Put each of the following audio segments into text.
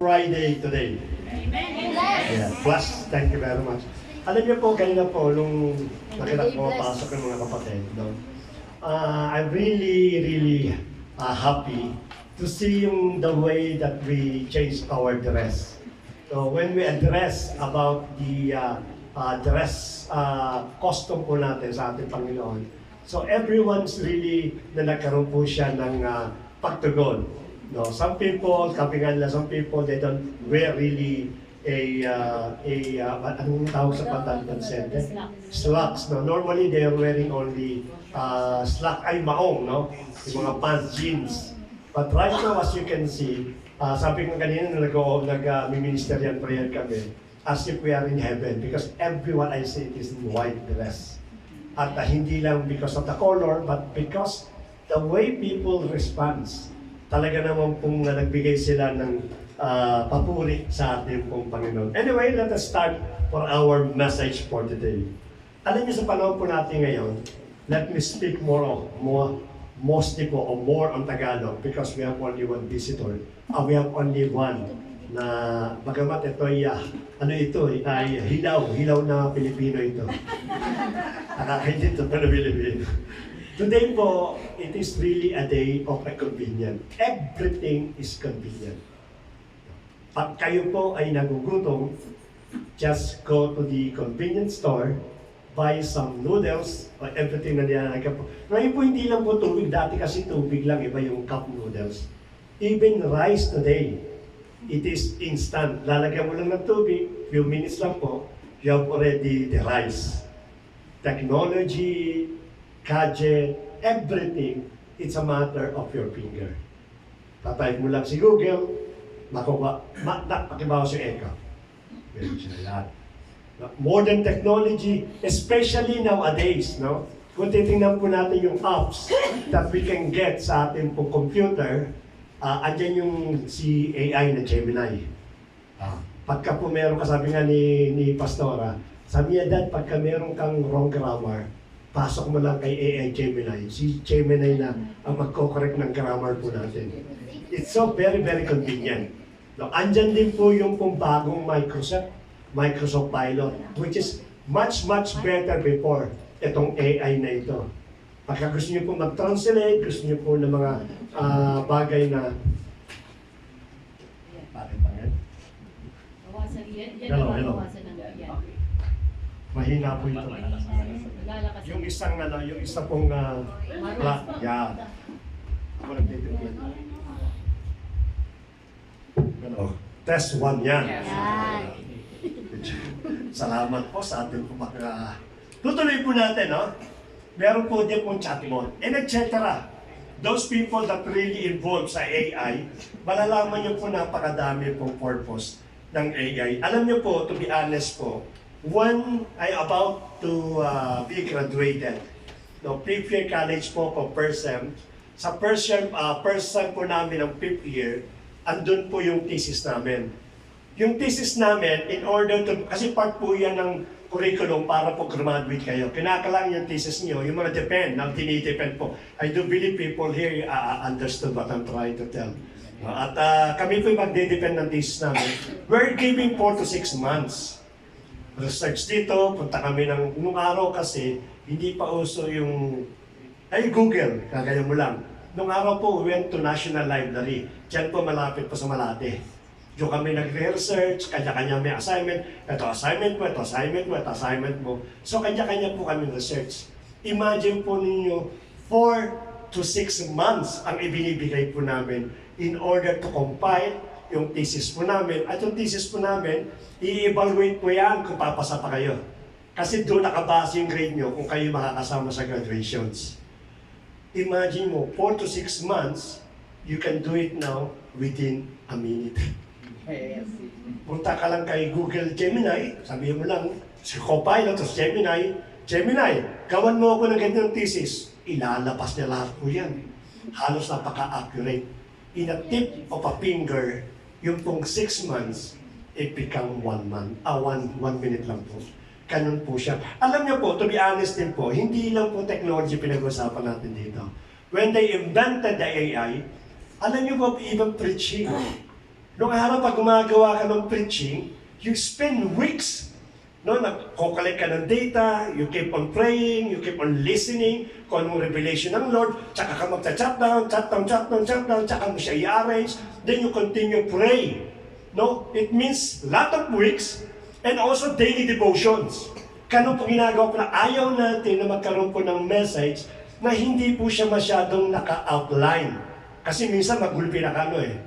Friday today. Amen. Yeah, blessed. Thank you very much. Alam niyo po, kanina po, nung nakita ko papasok ng mga kapatid, no? I'm really happy to see the way that we change our dress. So when we address about the dress costume po natin sa ating Panginoon, so everyone's really na nagkaroon po siya ng pagtugon. No, some people, sabi nga nila, some people, they don't wear really anong tawag sa pantalon? Slacks, no? Normally, they are wearing only slack, maong, no? Yung mga pants, jeans. But right now, as you can see, sabi ko kanina na nag-ministerial prayer kami, as if we are in heaven, because everyone I see is in white dress. At hindi lang because of the color, but because the way people responds. Talaga naman pong nagbigay sila ng papuri sa ating pong Panginoon. Anyway, let us start for our message for today. Alam niyo sa panahon po natin ngayon, let me speak mostly po or more on Tagalog because we have only one visitor. We have only one na bagamat ito ay hilaw na Pilipino ito. Nakakaintindi ito pa na Pilipino. Today po, it is really a day of a convenient. Everything is convenient. Pag kayo po ay nagugutom, just go to the convenience store, buy some noodles, or everything na nilalagay po. Ngayon po, hindi lang po tubig. Dati kasi tubig lang, iba yung cup noodles. Even rice today, it is instant. Lalagyan mo lang ng tubig, few minutes lang po, you have already the rice. Technology, gadget, everything, it's a matter of your finger. Tatayag mo lang si Google, pakibawa si Eka. Meron siya lahat. Modern technology, especially nowadays, no? Kung titingnan po natin yung apps that we can get sa ating pong computer, andyan yung si AI na Gemini. Pagka po meron ka, sabi nga ni Pastora, sabi niya, Dad, pagka meron kang wrong grammar, pasok mo lang kay AI Gemini. Si Gemini na ang magko-correct ng grammar po natin. It's so very convenient. No, andyan din po yung pong bagong Microsoft Pilot, which is much better before itong AI na ito. Pagka gusto niyo po mag-translate, gusto niyo po ng mga bagay na bakit pa yan? Hello. Mahina po ito. Yung isa pong yeah. Ako nagtitignan. Test 1 yan. Salamat po sa ating pumaka. Tutuloy po natin, no? Meron po din pong chatbot, and etc. Those people that really involved sa AI, malalaman niyo po napakadami pong purpose ng AI. Alam niyo po, to be honest po, when I about to be graduated, no, 5th year college po first sem, sa first sem po namin ng 5th year, andun po yung thesis namin. Yung thesis namin, in order to, kasi part po yan ng curriculum para po graduate kayo. Kinakalang yung thesis niyo, yung mga depend, na tinidepend po. I do believe people here understood what I'm trying to tell. At kami po yung magde-depend ng thesis namin. We're giving 4 to 6 months. Research dito, punta kami nung araw kasi, hindi pa uso yung, Google, kagaya mo lang. Nung araw po, we went to National Library. Diyan po malapit po sa Malate. Diyo kami nagre-research, kanya-kanya may assignment. Ito assignment mo, ito assignment mo, ito assignment mo. So kanya-kanya po kami research. Imagine po ninyo, 4 to 6 months ang ibinibigay po namin in order to compile yung thesis po namin. At yung thesis po namin, i-evaluate po yan kung papasa pa kayo. Kasi doon nakabase yung grade nyo kung kayo makakasama sa graduations. Imagine mo, 4 to 6 months, you can do it now within a minute. Punta ka lang kay Google Gemini, sabihin mo lang, si Copilot o Gemini, gawan mo ako ng ganyan thesis. Ilalabas niya lahat po yan. Halos napaka-accurate. In a tip of a finger, yung pong 6 months, it become 1 month, 1 minute lang po. Ganun po siya. Alam niyo po, to be honest din po, hindi lang po technology pinag-usapan natin dito. When they invented the AI, alam niyo po, even preaching, Noong araw, pag gumagawa ka ng preaching, you spend weeks. No, nag-collect ka ng data, you keep on praying, you keep on listening, kung anong revelation ng Lord, tsaka ka magta-chat down, tsaka mo siya i-arrange, then you continue praying. No, it means lot of weeks, and also daily devotions. Kano po ginagawa po na ayaw natin na magkaroon po ng message na hindi po siya masyadong naka-outline. Kasi minsan magulpi na kano eh.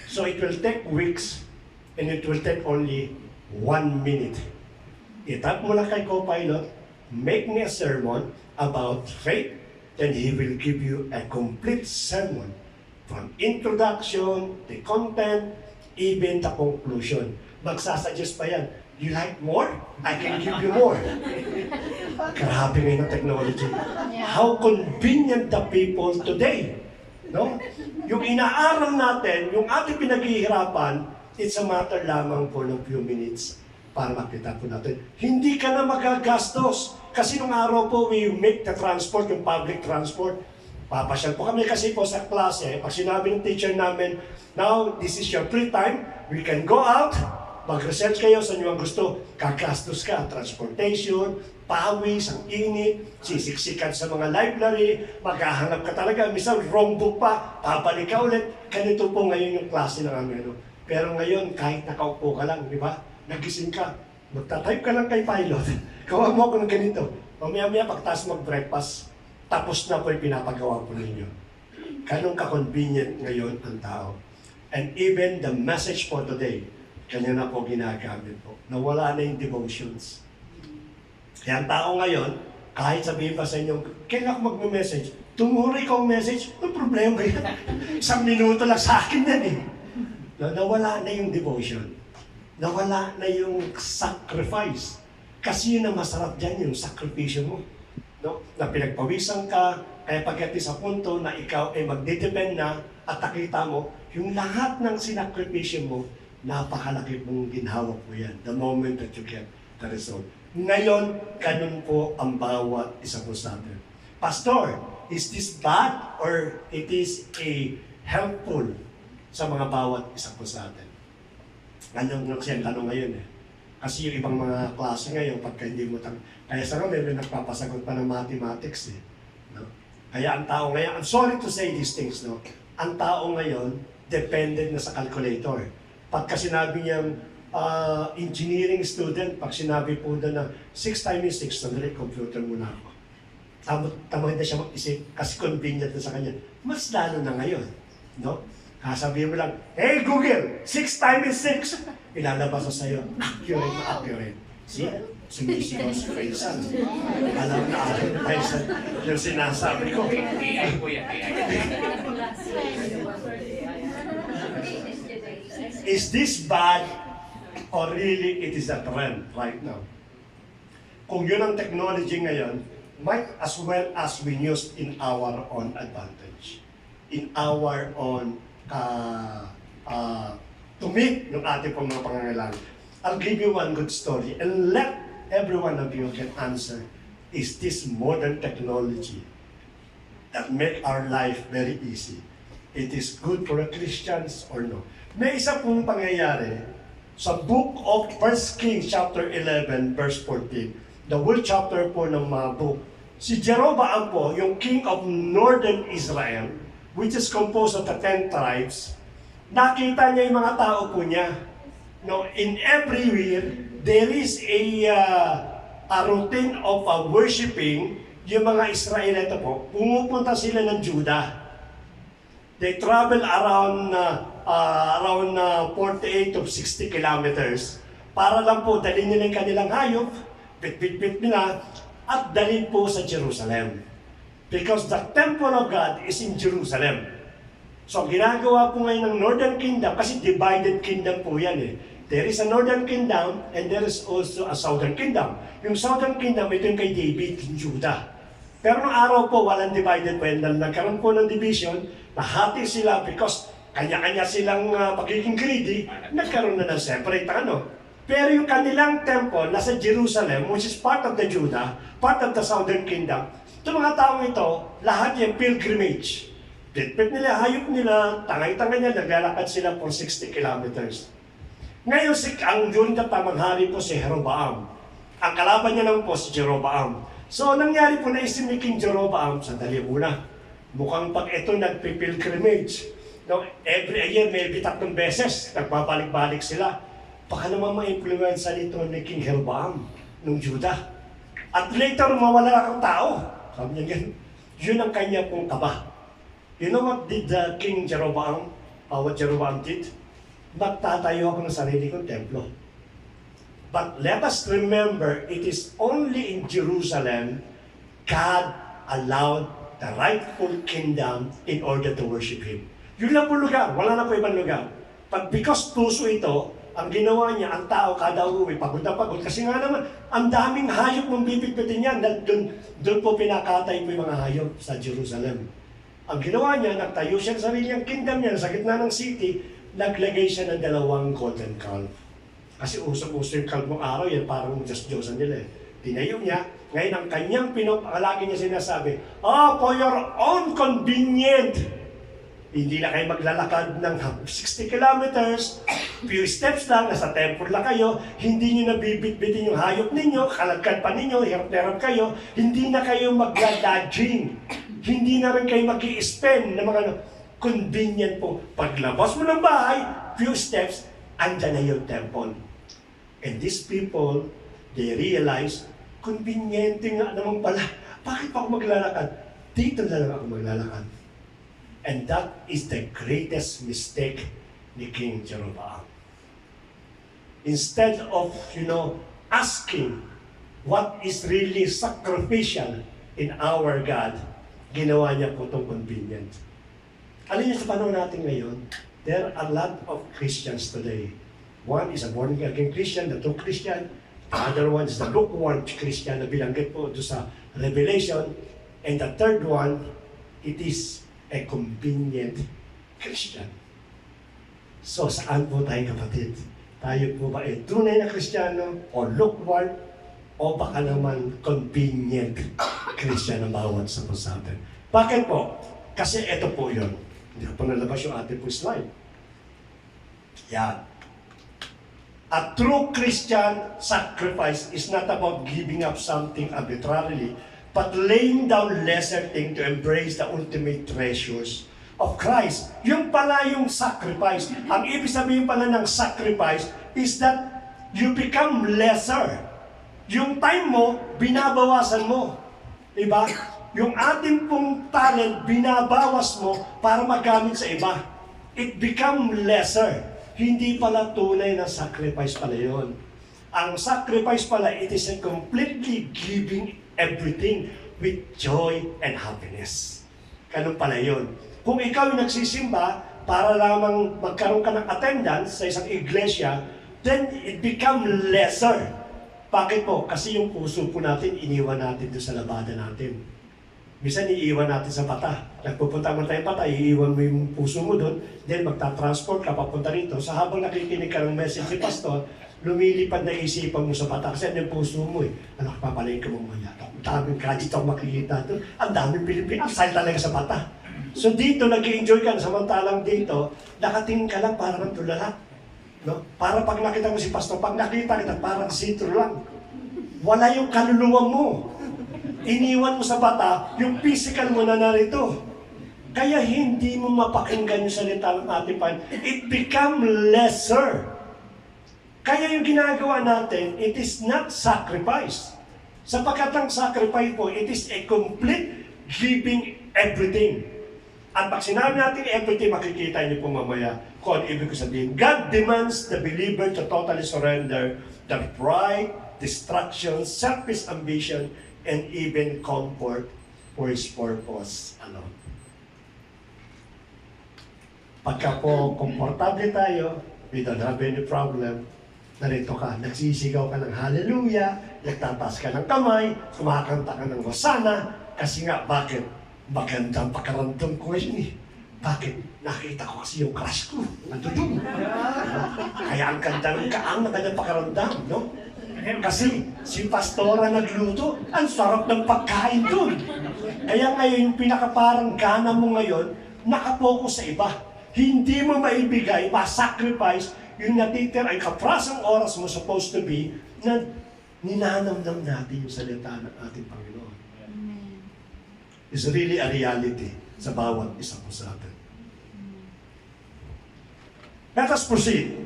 So it will take weeks, and it will take only 1 minute. Itap mo lang kay Copilot, make me a sermon about faith, then he will give you a complete sermon from introduction, the content, even the conclusion. Magsasuggest pa yan, you like more? I can give you more. Grabe ngayon ang technology. How convenient the people today. No? Yung inaaral natin, yung ating pinaghihirapan, it's a matter lamang po ng few minutes para makita po natin. Hindi ka na magagastos. Kasi nung araw po, we make the transport, yung public transport. Papasyal po kami kasi po sa klase. Pag sinabi ng teacher namin, now, this is your free time. We can go out, mag-research kayo sa inyo ang gusto. Kagastos ka, transportation, pawis, ang init, sisiksikan sa mga library, maghahanap ka talaga. Minsan, wrong book pa, babalik ka ulit. Ganito po ngayon yung klase ng amin. Pero ngayon, kahit nakaupo ka lang, di ba? Nagising ka, magta-type ka lang kay Pilot. Gawa mo ako ng ganito. Mamaya-maya, pagtas mag-breakfast, tapos na po yung pinapagawa po ninyo. Ganun ka-convenient ngayon ang tao. And even the message for today, kanya na po ginagamit po. Nawala na yung devotions. Kaya ang tao ngayon, kahit sabihin pa sa inyo, kailan ako mag-message? Tumuri ko ang message, may problema yan. 1 minuto lang sa akin yan eh. Nawala na yung devotion. Nawala na yung sacrifice. Kasi yun ang masarap dyan, yung sakripisyo mo. No? Na pinagpawisan ka, kaya pagkati sa punto na ikaw ay magdidepend na at nakita mo, yung lahat ng sinakripisyo mo, napakalaki mong ginhawa po yan. The moment that you get the result. Ngayon, ganun po ang bawat isa po sa atin. Pastor, is this bad or it is a helpful sa mga bawat isa po sa atin? Ganyan siya ang tanong ngayon eh. Kasi yung ibang mga klase ngayon, pagka hindi mo kaya sa may nagpapasagot pa ng mathematics eh. No? Kaya ang tao ngayon, I'm sorry to say these things, no? Ang tao ngayon, dependent na sa calculator. Pagka sinabi niyang engineering student, pag sinabi po na 6 times 6, sandali, computer muna ako. Tamad na siya mag-isip kasi convenient na sa kanya. Mas lalo na ngayon. No? Sabihin mo lang, hey Google, 6 times 6. Ilalabas sa sa'yo, accurate na accurate. See? Sumisigaw si Faisal. Alam na akin Faisal yung sinasabi ko. AI po yan, Is this bad or really it is a trend right now? Kung yun ang technology ngayon, might as well as we use in our own advantage. In our own to meet yung ating pong mga pangangailangan. I'll give you one good story and let every one of you can answer. Is this modern technology that make our life very easy? It is good for the Christians or no? May isa pong pangyayari sa book of 1 Kings chapter 11 verse 14. The whole chapter po ng mga book. Si Jeroboam po, yung king of northern Israel, which is composed of the 10 tribes, nakita niya yung mga tao po niya. No, in every year, there is a routine of worshiping yung mga Israelita po. Pumupunta sila ng Judah. They travel around 48 to 60 kilometers para lang po dalhin nila yung kanilang hayop, bit-bit-bit nila, at dalhin po sa Jerusalem. Because the temple of God is in Jerusalem. So, ginagawa po ngayon ng Northern Kingdom, kasi divided kingdom po yan eh. There is a Northern Kingdom and there is also a Southern Kingdom. Yung Southern Kingdom, ito yung kay David, yung Judah. Pero noong araw po, walang divided po yan. Nagkaroon po ng division, nahati sila because kanya-kanya silang pagiging greedy, nagkaroon na ng separate ano. Pero yung kanilang temple, nasa Jerusalem, which is part of the Judah, part of the Southern Kingdom, itong mga taong ito, lahat yung pilgrimage. Litpit nila, hayop nila, tangay-tangay niya, naglalakad sila for 60 kilometers. Ngayon, ang yun na tamang hari po si Jeroboam. Ang kalaban niya lang po si Jeroboam. So, nangyari po na isin ni King Jeroboam, sandali muna. Mukhang pag ito nagpipilgrimage, no, every year, maybe 3 beses, nagbabalik-balik sila. Baka naman ma-influenza nito ni King Jeroboam ng Judah. At later, mawala ang tao. Sabi niya yan, yun ang kanya pong kaba. You know what did King Jeroboam, what Jeroboam did? Magtatayo ako ng sarili kong templo. But let us remember, it is only in Jerusalem God allowed the rightful kingdom in order to worship Him. Yun lang po lugar, wala na po ibang lugar. Because puso ito, ang ginawa niya, ang tao kada uwi, pagod na pagod. Kasi nga naman, ang daming hayop mong bibigbitin niya. Doon po pinakatay po yung mga hayop sa Jerusalem. Ang ginawa niya, nagtayo siya sa sarili ang kingdom niya, sa gitna ng city, naglagay siya ng 2 golden calf. Kasi usap-uso yung calf ng araw, yan parang Diyos-Diyosan nila eh. Tinayo niya, ngayon ang kanyang pinapalagi niya sinasabi, for your own convenient. Hindi na kayo maglalakad ng 60 kilometers, few steps lang, nasa temple lang kayo, hindi nyo nabibitbitin yung hayop ninyo, kalagkad pa ninyo, hirap-hirap kayo, hindi na kayo magla-lodging. Hindi na rin kayo mag-i-spend ng mga convenient po. Paglabas mo ng bahay, few steps, andyan na yung temple. And these people, they realize, convenient nga naman pala. Bakit pa ako maglalakad? Dito na lang ako maglalakad. And that is the greatest mistake ni King Jeroboam. Instead of, asking what is really sacrificial in our God, ginawa niya po itong convenient. Alin niyo sa panahon natin ngayon, there are a lot of Christians today. One is a born-again Christian, the true Christian. The other one is the lukewarm Christian na bilanggit po doon sa Revelation. And the third one, it is a convenient Christian. So, saan po tayo kapatid? Tayo po ba ay tunay na Kristiyano o lukewarm o baka naman convenient Christian ang bawat sa po sa atin? Bakit po? Kasi ito po yun. Hindi ko pa nalabas yung ating po slide. Yan. A true Christian sacrifice is not about giving up something arbitrarily, but laying down lesser things to embrace the ultimate treasures of Christ. Yung pala yung sacrifice. Ang ibig sabihin pala ng sacrifice is that you become lesser. Yung time mo, binabawasan mo. Diba? Yung ating pong talent, binabawas mo para magamit sa iba. It become lesser. Hindi pala tunay na sacrifice pala yun. Ang sacrifice pala, it is a completely giving everything with joy and happiness. Ganun pala yun. Kung ikaw yung nagsisimba para lamang magkaroon ka ng attendance sa isang iglesia, then it become lesser. Bakit po? Kasi yung puso po natin, iniwan natin doon sa labada natin. Minsan iiwan natin sa pata. Nagpupunta mo tayo pata, iiwan mo yung puso mo doon, then magta-transport ka papunta rito. Sa habang nakikinig ka ng message ni Pastor, lumilipad na isipan mo sa pata kasi yung puso mo eh. Ano, papalayin ka mo muna. Ang daming gadget ako makikita doon. Ang daming Pilipino. Ang style talaga sa pata. So dito, nag-enjoy ka. Samantalang dito, nakatingin ka lang parang tulala. No? Para pag nakita mo si Pastor, pag nakita kita, parang sitro lang. Wala yung kaluluwa mo. Iniwan mo sa bata, yung physical mo na narito. Kaya hindi mo mapakinggan yung salita ng ating Panginoon. It become lesser. Kaya yung ginagawa natin, it is not sacrifice. Sapagkat ang sacrifice po, it is a complete giving everything. At pag sinabi natin everything, makikita niyo po mamaya kung ano ibig ko sabihin. God demands the believer to totally surrender the pride, distraction, selfish ambition, and even comfort for His purpose alone. Pagka po komportable tayo, we don't have any problem, narito ka, nagsisigaw ka ng hallelujah, nagtataas ka ng kamay, kumakanta ka ng hosana, kasi nga, bakit? Magandang pakaramdam ko ngayon eh. Bakit? Nakita ko kasi yung crush ko. Nandun. Kaya ang ganda ng kaang, magandang pakaramdam, no? Kasi si Pastora nagluto, ang sarap ng pagkain dun. Kaya ngayon, yung pinakaparang gana mo ngayon, nakapokus sa iba. Hindi mo maibigay, ma-sacrifice, yung natitira ay kaprasang oras mo supposed to be na ninanamdam natin yung salita ng ating Panginoon. Amen. It's really a reality sa bawat isa po sa atin. Let us proceed.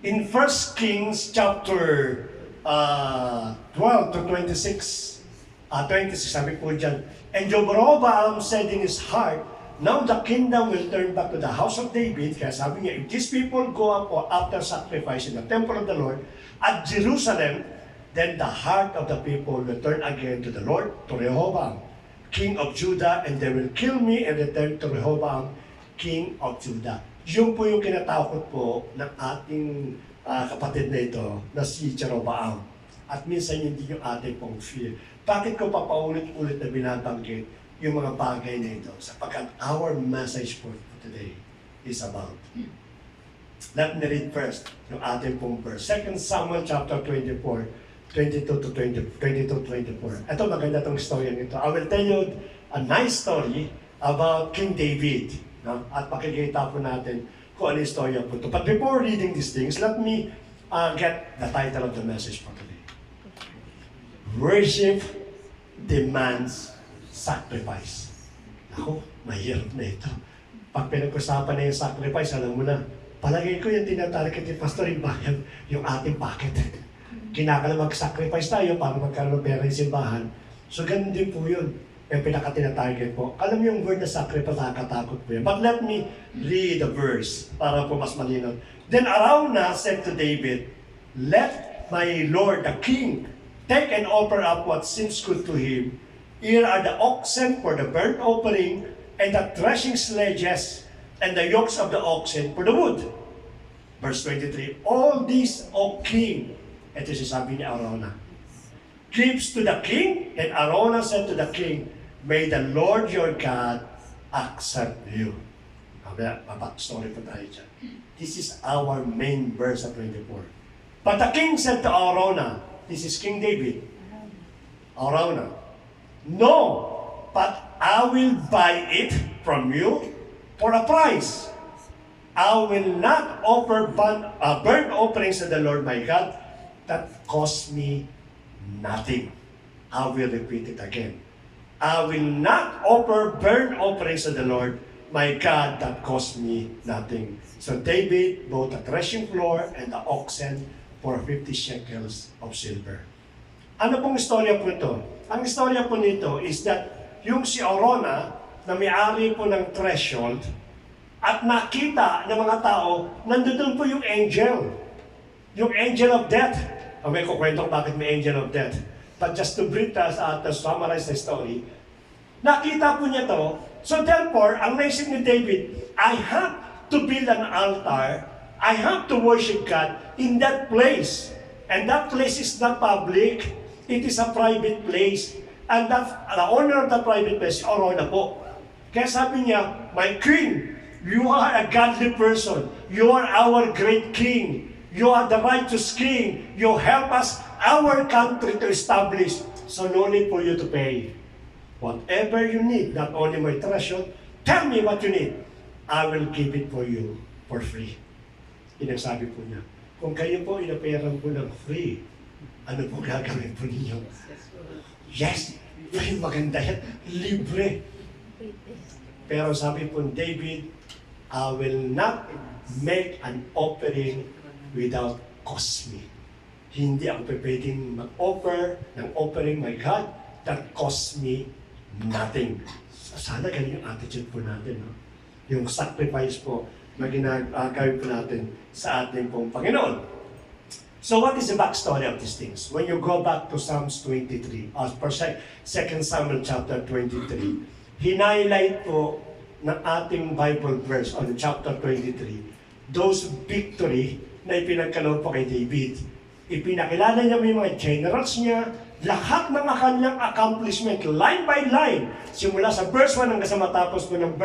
In 1 Kings chapter 12 to 26, 26, sabi po dyan, and Jeroboam said in his heart, now the kingdom will turn back to the house of David. Kaya sabi niya, if these people go up after sacrifice in the temple of the Lord at Jerusalem, then the heart of the people will turn again to the Lord, to Rehoboam, king of Judah, and they will kill me and return to Rehoboam, king of Judah. Yun po yung kinatakot po ng ating kapatid na ito, na si Jeroboam. At minsan hindi yung ating pong fear. Bakit ko papaulit-ulit na binabanggit yung mga bagay na ito? Sapagkat our message for today is about. Let me read first yung ating pong verse. 2 Samuel chapter 24, 22 to 24. Ito, maganda itong story nito. I will tell you a nice story about King David. No? At makikita po natin kung ano yung story po ito. But before reading these things, let me get the title of the message for today. Worship demands sacrifice. Ako, mahirap na ito. Pag pinag-usapan na yung sacrifice, alam mo na, palagay ko yung tinatarget ni Pastor Ibayan, yung ating packet. Kinakala mag-sacrifice tayo para magkaroon ng pera yung simbahan. So, ganun din po yun. Yung pinaka-tinatarget po. Alam mo yung word na sacrifice, nakakatakot po yun. But let me read the verse para po mas malinaw. Then Araunah said to David, let my Lord the King take and offer up what seems good to him. Here are the oxen for the burnt offering, and the threshing sledges, and the yokes of the oxen for the wood. Verse 23, all these, O king, ito sabi ni Araunah, gives to the king, and Araunah said to the king, may the Lord your God accept you. Story pa tayo dyan. This is our main verse at 24. But the king said to Araunah, this is King David, Araunah, no, but I will buy it from you for a price. I will not offer burnt offerings to the Lord my God that cost me nothing. I will repeat it again. I will not offer burnt offerings to the Lord my God that cost me nothing. So David bought the threshing floor and the oxen for 50 shekels of silver. Ano pong istorya po ito? Ang istorya po nito is that yung si Araunah na may-ari po ng threshold at nakita ng mga tao, nandun po yung angel. Yung angel of death. May kukwento bakit may angel of death. But just to brief us to summarize the story, nakita po niya to. So therefore, ang naisip ni David, I have to build an altar. I have to worship God in that place. And that place is not public. It is a private place. And that, the owner of the private place, Araunah po. Kaya sabi niya, my king, you are a godly person. You are our great king. You are the righteous king. You help us, our country to establish. So no need for you to pay. Whatever you need, not only my treasure, tell me what you need. I will give it for you for free. Inasabi po niya, kung kayo po inaperan po ng free, ano po gagawin po ninyo? Yes, yung maganda yan, libre. Pero sabi po ni David, I will not make an offering without cost me. Hindi ako pwedeng mag-offer ng offering, my God, that cost me nothing. Sana ganyan yung attitude po natin. No? Yung sacrifice po na ginagawin po natin sa ating pong Panginoon. So what is the backstory of these things? When you go back to Psalms 23, as per 2 Samuel chapter 23, hinighlight po ng ating Bible verse on chapter 23, those victory na ipinagkaloob po kay David. Ipinakilala niya yung mga generals niya, lahat ng kanyang accomplishment, line by line, simula sa verse 1 hanggang sa matapos po ng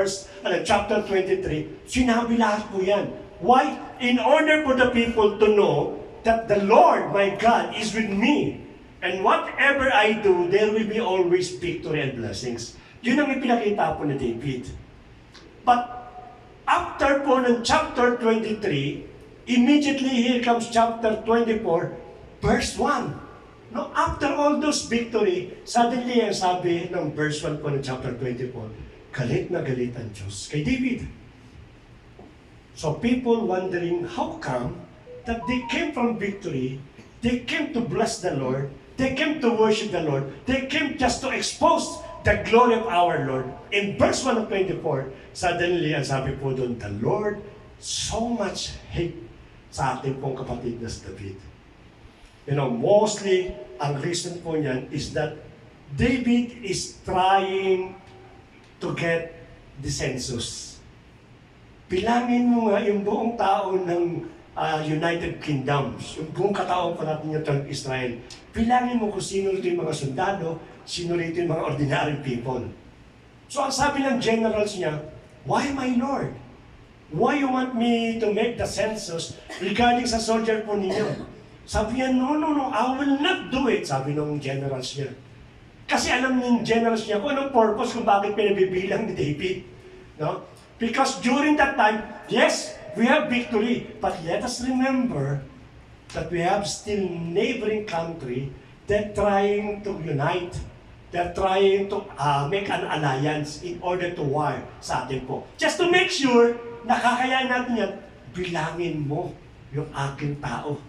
chapter 23, sinabi lahat po yan. Why? In order for the people to know that the Lord, my God, is with me. And whatever I do, there will be always victory and blessings. Yun ang ipinakita po ni David. But after po ng chapter 23, immediately here comes chapter 24, verse 1. No, after all those victory, suddenly ang sabi ng verse 1 po ng chapter 24, galit na galit ang Diyos kay David. So people wondering how come that they came from victory, they came to bless the Lord, they came to worship the Lord, they came just to expose the glory of our Lord. In verse 1 of 24, suddenly, ang sabi po doon, the Lord so much hate sa ating pong kapatid na si David. You know, mostly, ang reason po niyan is that David is trying to get the census. Bilangin mo nga yung buong tao ng United Kingdoms, yung buong katao pa natin yung Israel. Bilangin mo kung sino rito yung mga sundalo, sino rito yung mga ordinary people. So ang sabi ng generals niya, why my Lord? Why you want me to make the census regarding sa soldier po ninyo? Sabi niya, no, I will not do it, sabi ng generals niya. Kasi alam ng generals niya kung anong purpose kung bakit pinabibilang ni David. No? Because during that time, yes, we have victory, but let us remember that we have still neighboring country that trying to unite. They're trying to make an alliance in order to war sa atin po. Just to make sure na kakayahan natin yan, bilangin mo yung aking tao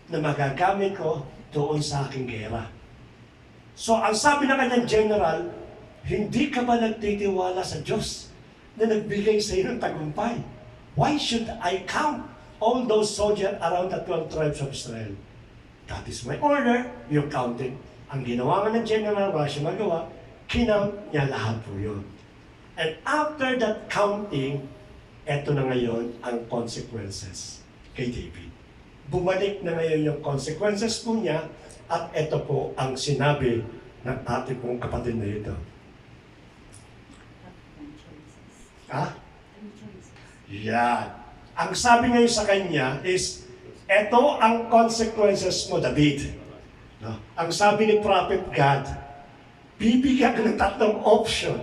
na magagamit ko doon sa aking gera. So, ang sabi ng kanyang general, hindi ka ba nagtitiwala sa Diyos na nagbigay sa iyo ng tagumpay? Why should I count all those soldiers around the 12 tribes of Israel? That is my order. You counted. Ang ginawa nga ng general, wala siya magawa, kinount niya lahat po yun. And after that counting, eto na ngayon ang consequences kay David. Bumalik na ngayon yung consequences po niya at eto po ang sinabi ng ating pong kapatid na ito. Ha? Yan. Ang sabi ngayon sa kanya is, eto ang consequences mo, David. No? Ang sabi ni Prophet God, bibigyan ka ng tatlong option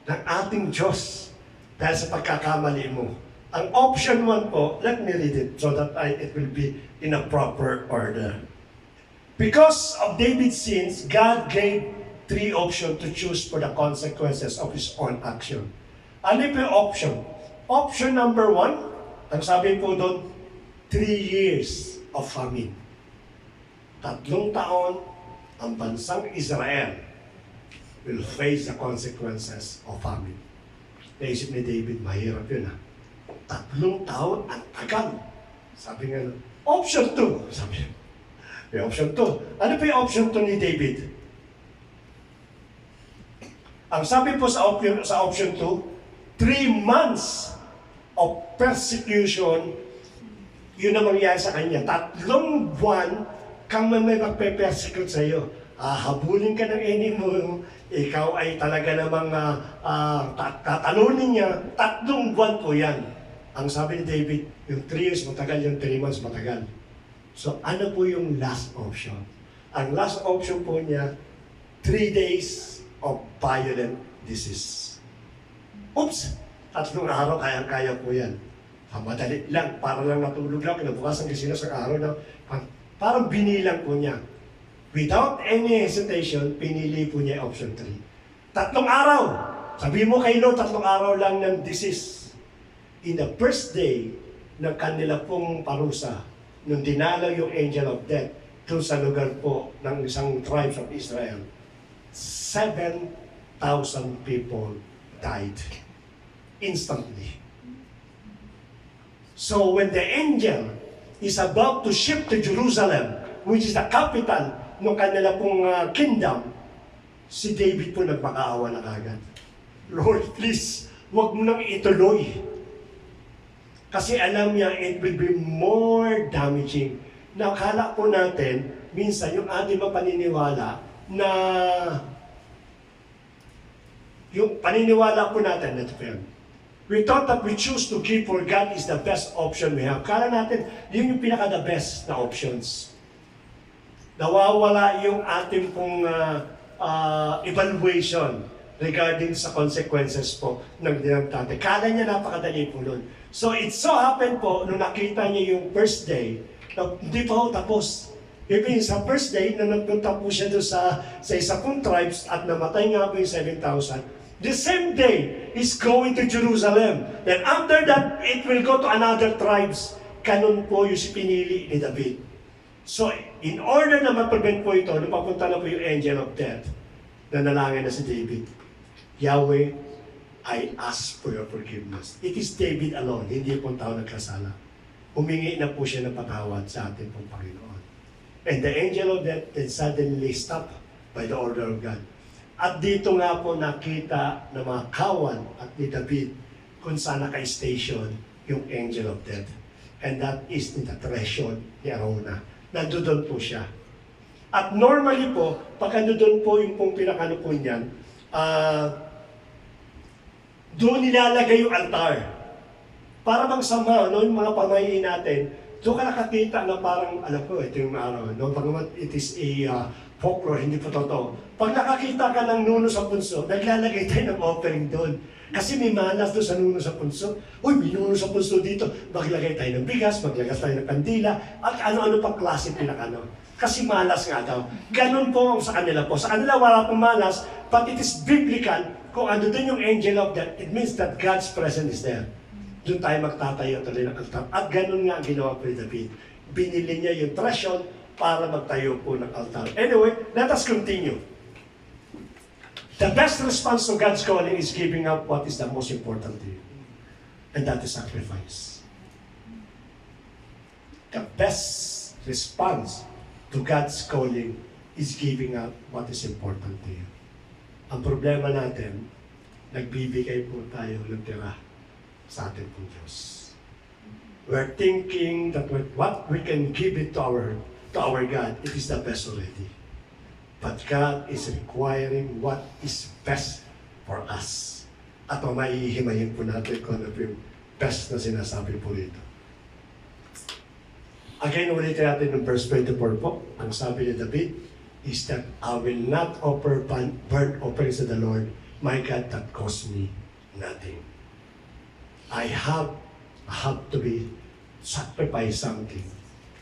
ng ating Diyos dahil sa pagkakamali mo. Ang option 1 po, let me read it so that it will be in a proper order. Because of David's sins, God gave 3 options to choose for the consequences of his own action. Ano po yung option? Option number 1, ang sabi po doon, 3 years of famine. 3 taon, ang bansang Israel will face the consequences of famine. Naisip ni David, mahirap yun ha. 3 taon, ang tagal. Sabi nga, option 2. Sabi niya, may option 2. Ano pa yung option 2 ni David? Ang sabi po sa option 2, 3 months of persecution, yun ang mangyayari sa kanya. 3 buwan kang may magpe-persecute sa iyo. Habulin ka ng enemy mo, ikaw ay talaga namang tatalunin niya. 3 buwan po yan. Ang sabi ni David, yung 3 years matagal, yung 3 months matagal. So ano po yung last option? Ang last option po niya, 3 days of violent disease. Oops! 3 araw, kaya po yan. Madali lang, para lang natulog lang, kinabukasan gising na sa araw na, parang binilang po niya. Without any hesitation, pinili po niya option 3. 3 araw! Sabi mo kay Lord, 3 araw lang ng disease. In the first day ng kanila pong parusa, nung dinalaw yung angel of death doon sa lugar po ng isang tribes of Israel, 7,000 people died instantly. So when the angel is about to ship to Jerusalem, which is the capital ng kanila pong kingdom, si David po nagmakaawa na agad. Lord, please, wag mo nang ituloy. Kasi alam niya, it will be more damaging. Nakala po natin, minsan yung ating mga paniniwala na yung paniniwala po natin, ito po yun. We thought that we choose to give for God is the best option we have. Kala natin, yun yung pinaka-the best na options. Nawawala yung ating pong evaluation regarding sa consequences po ng dinamtate. Kala niya napakadali po nun. So it so happened po, nung nakita niya yung first day, na hindi pa ho tapos. Ibig sa first day, na nagpunta po siya doon sa isa pong tribes at namatay nga po yung 7,000. The same day, is going to Jerusalem. Then after that, it will go to another tribes. Ganun po yung pinili ni David. So, in order na ma-prevent po ito, nung papunta na po yung angel of death, nanalangin na si David, Yahweh, I ask for your forgiveness. It is David alone, hindi po tao nagkasala. Humingi na po siya ng patawad sa ating pong Panginoon. And the angel of death then suddenly stopped by the order of God. At dito nga po nakita na mga kawan at ni David kung saan naka-station yung angel of death. And that is in the threshold ni Arona. Nandoon po siya. At normally po, pag nandoon po yung pong pinakano po niyan, doon nilalagay yung altar. Para bang sama, no, yung mga pamahiin natin, doon ka nakakita na parang, alam ko, ito yung araw, no, pag it is a folklore, hindi po totoo. Pag nakakita ka ng nuno sa punso, naglalagay tayo ng offering doon. Kasi may malas doon sa nuno sa punso. Uy, may nuno sa punso dito. Maglagay tayo ng bigas, maglagay tayo ng kandila, at ano-ano pang klase pinakano. Kasi malas nga daw. Ganon po sa kanila po. Sa kanila wala pong malas, but it is biblical. Kung ano doon yung angel of death, it means that God's presence is there. Doon tayo magtatayo tuloy ng altar. At ganon nga ang ginawa po ni David. Binili niya yung threshold para magtayo po ng altar. Anyway, let us continue. The best response to God's calling is giving up what is the most important to you. And that is sacrifice. The best response to God's calling is giving up what is important to you. Ang problema natin, nagbibigay po tayo ng tira sa ating pong Diyos. We're thinking that what we can give it to our God, it is the best already. But God is requiring what is best for us. At maihimayin po natin kung ano yung best na sinasabi po rito. Again, ulitin natin ng verse 24 po. Ang sabi ni David is that I will not offer burnt offerings to the Lord, my God, that cost me nothing. I have to be sacrifice something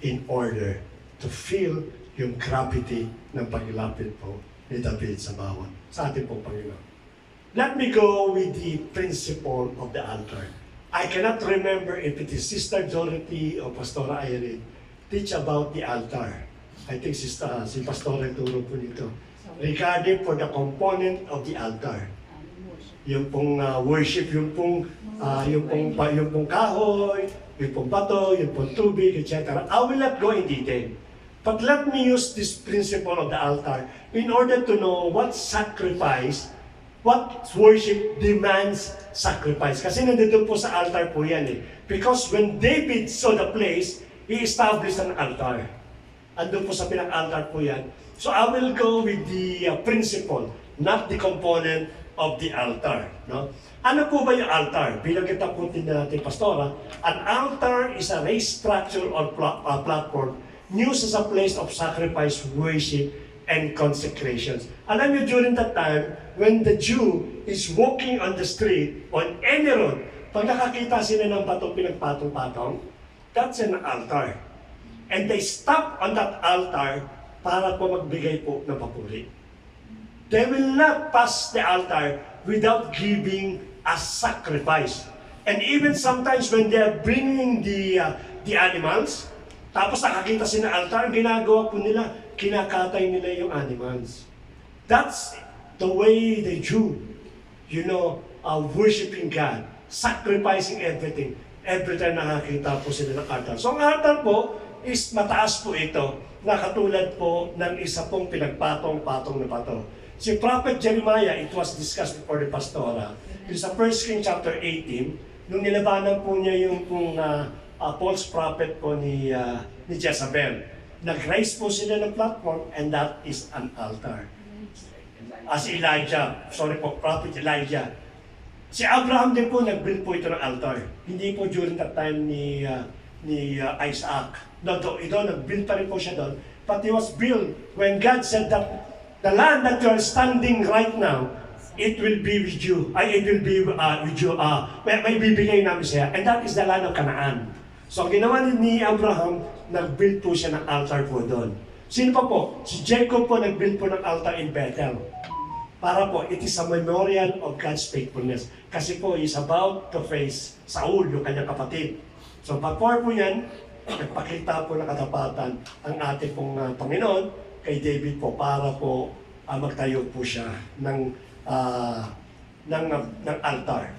in order to feel yung gravity ng paglapit po ni David sa bawat sa ating pong Panginoon. Let me go with the principle of the altar. I cannot remember if it is Sister Dorothy or Pastora Irene teach about the altar. I think si Pastora turo po nito. Regarding for the component of the altar. Yung pong worship, yung pong kahoy, yung pong bato, yung pong tubig, etc. I will not go in detail. But let me use this principle of the altar in order to know what sacrifice, what worship demands sacrifice. Kasi nandito po sa altar po yan eh. Because when David saw the place, he established an altar. Andun po sa pinaka-altar po yan. So I will go with the principle, not the component of the altar. No? Ano po ba yung altar? Bilang kita po natin, Pastora, an altar is a raised structure or platform used as a place of sacrifice, worship, and consecrations. Alam niyo, during that time, when the Jew is walking on the street, on any road, pag nakakita sila ng bato pinagpatong-patong, that's an altar. And they stop on that altar para po magbigay po ng papuri. They will not pass the altar without giving a sacrifice. And even sometimes when they are bringing the animals, tapos nakakita sila ng altar, ginagawa po nila, kinakatay nila yung animals. That's the way the Jew, worshiping God, sacrificing everything. Every time nakakita po sila ng altar. So ang altar po is mataas po ito, na katulad po ng isa pong pinagpatong-patong na bato. Si Prophet Jeremiah, it was discussed before the Pastora, in sa 1 Kings chapter 18, nung nilabanan po niya yung pong false prophet po ni Jezebel. Nag-raise po sila ng platform and that is an altar. As Prophet Elijah. Si Abraham din po, nag-build po ito ng altar. Hindi po during that time ni Isaac. Nag-build pa rin po siya doon. But it was built when God said that the land that you are standing right now, it will be with you. It will be with you. May bibigay namin siya. And that is the land of Canaan. So, ang ginawa ni Abraham, nag-build po siya ng altar po doon. Sino pa po? Si Jacob po nag-build po ng altar in Bethel. Para po, it is a memorial of God's faithfulness. Kasi po, he's about to face Saul, yung kanyang kapatid. So, before po yan, nagpakita po ng katapatan ang ating pong Panginoon kay David po para po magtayo po siya ng altar.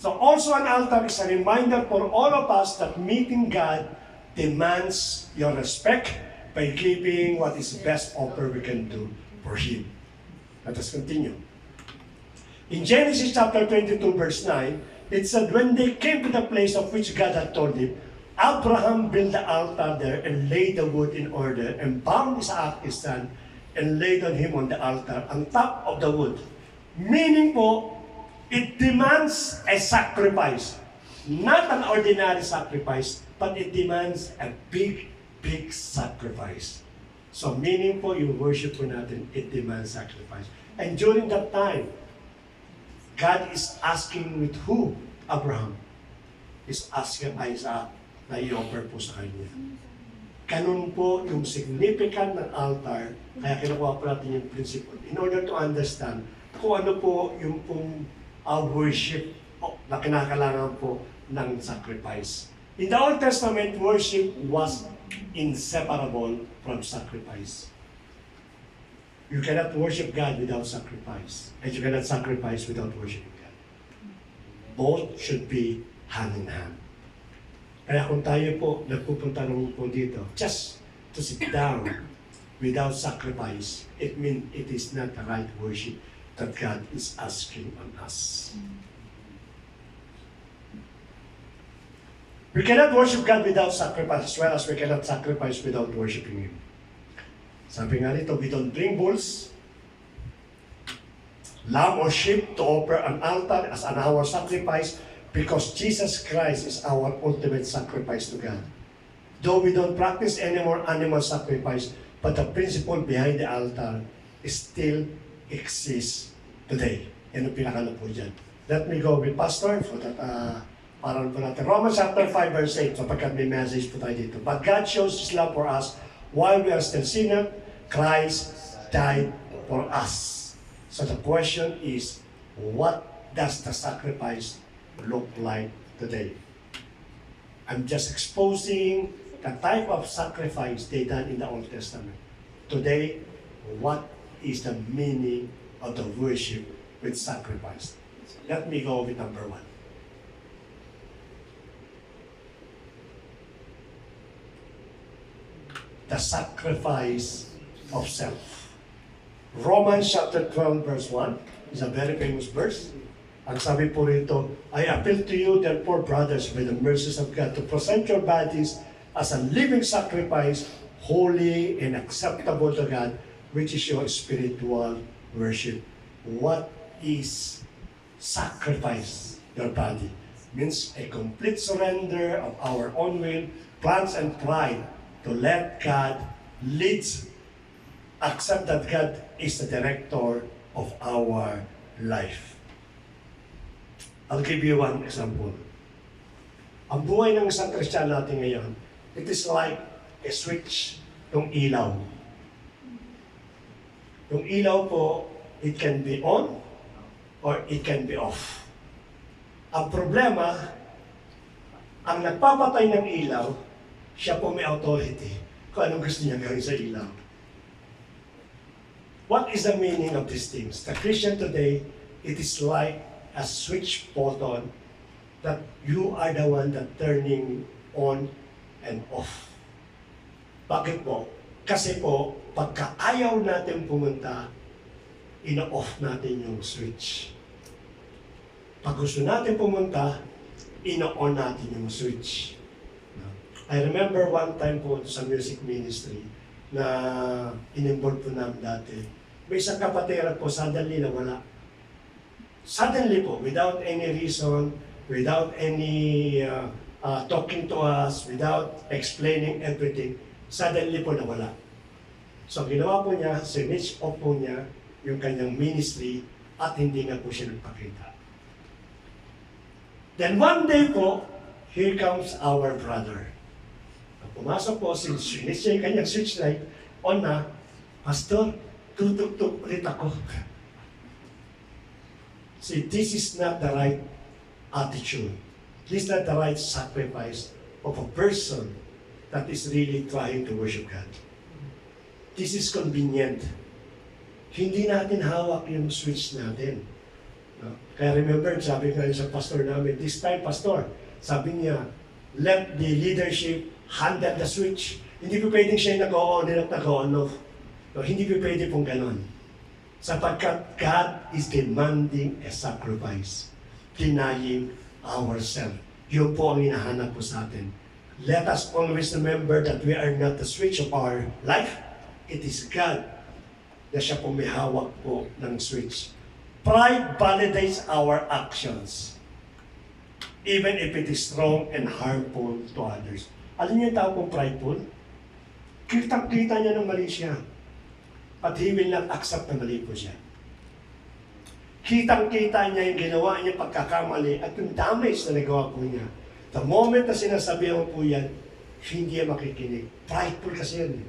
So also an altar is a reminder for all of us that meeting God demands your respect by giving what is the best offer we can do for Him. Let us continue. In Genesis chapter 22 verse 9, it said, when they came to the place of which God had told him, Abraham built the altar there and laid the wood in order and bound Isaac his son and laid on him on the altar on top of the wood. Meaning po, it demands a sacrifice. Not an ordinary sacrifice, but it demands a big, big sacrifice. So meaning po, yung worship po natin, it demands sacrifice. And during that time, God is asking with who? Abraham is asking Isaac na i-offer po sa kanya. Ganun po yung significant ng altar, kaya kinukuha po natin yung principle in order to understand kung ano po yung pong worship na kinakailangan po ng sacrifice. In the Old Testament, worship was inseparable from sacrifice. You cannot worship God without sacrifice, and you cannot sacrifice without worshiping God. Both should be hand in hand. Kaya kung tayo po nagpupunta naman po dito, just to sit down without sacrifice, it means it is not the right worship that God is asking on us. We cannot worship God without sacrifice, as well as we cannot sacrifice without worshiping Him. Sabi nga nito, we don't bring bulls, lamb or sheep to offer an altar as an our sacrifice because Jesus Christ is our ultimate sacrifice to God. Though we don't practice any more animal sacrifice, but the principle behind the altar still exists today. Yan ang pinakano po dyan. Let me go with Pastor for that. Parang po natin. Romans chapter 5 verse 8, sapagkat may message po tayo dito. But God shows His love for us while we are still sinners. Christ died for us. So the question is, what does the sacrifice look like today? I'm just exposing the type of sacrifice they done in the Old Testament. Today, what is the meaning of the worship with sacrifice? Let me go with number 1. The sacrifice of self. Romans chapter 12 verse 1 is a very famous verse. Ang sabi po rito, I appeal to you therefore brothers by the mercies of God to present your bodies as a living sacrifice, holy and acceptable to God, which is your spiritual worship. What is sacrifice? Your body means a complete surrender of our own will, plans and pride to let God lead. Accept that God is the director of our life. I'll give you one example. Ang buhay ng isang Kristiyano natin ngayon, it is like a switch ng ilaw. Yung ilaw po, it can be on or it can be off. Ang problema, ang nagpapatay ng ilaw, siya po may authority kung anong gusto niya gawin sa ilaw. What is the meaning of these things? The Christian today, it is like a switch button that you are the one that turning on and off. Bakit po? Kasi po, pagka ayaw natin pumunta, ino-off natin yung switch. Pag gusto natin pumunta, ino-on natin yung switch. I remember one time po sa music ministry na in-involve po namin dati. May isang kapatera po, suddenly nawala. Suddenly po, without any reason, without any talking to us, without explaining everything, suddenly po nawala. So ginawa po niya, sinitch off po niya, yung kanyang ministry at hindi nga po siya nagpakita. Then one day po, here comes our brother. Pumasok po, sinis siya yung kanyang switch light, on na, Pastor, tutugtog ulit ako. See, this is not the right attitude. This is not the right sacrifice of a person that is really trying to worship God. This is convenient. Hindi natin hawak yung switch natin. No? Kaya remember, sabi ko sa pastor namin, this time, pastor, sabi niya, let the leadership handle the switch. Hindi po pwedeng siya nag-on at nag-on off. No, hindi po pwede pong ganon. Sapagkat God is demanding a sacrifice. Denying ourselves. Yun po ang hinahanap po sa atin. Let us always remember that we are not the switch of our life. It is God na siya po may hawak po ng switch. Pride validates our actions. Even if it is strong and harmful to others. Alam niyo yung tao pong prideful? Kitang-kita niya ng mali siya. At he will not accept na mali po siya. Kitang-kita niya yung ginawa niya pagkakamali at yung damage na nagawa po niya. The moment na sinasabihan po yan, hindi niya makikinig. Prideful kasi yan.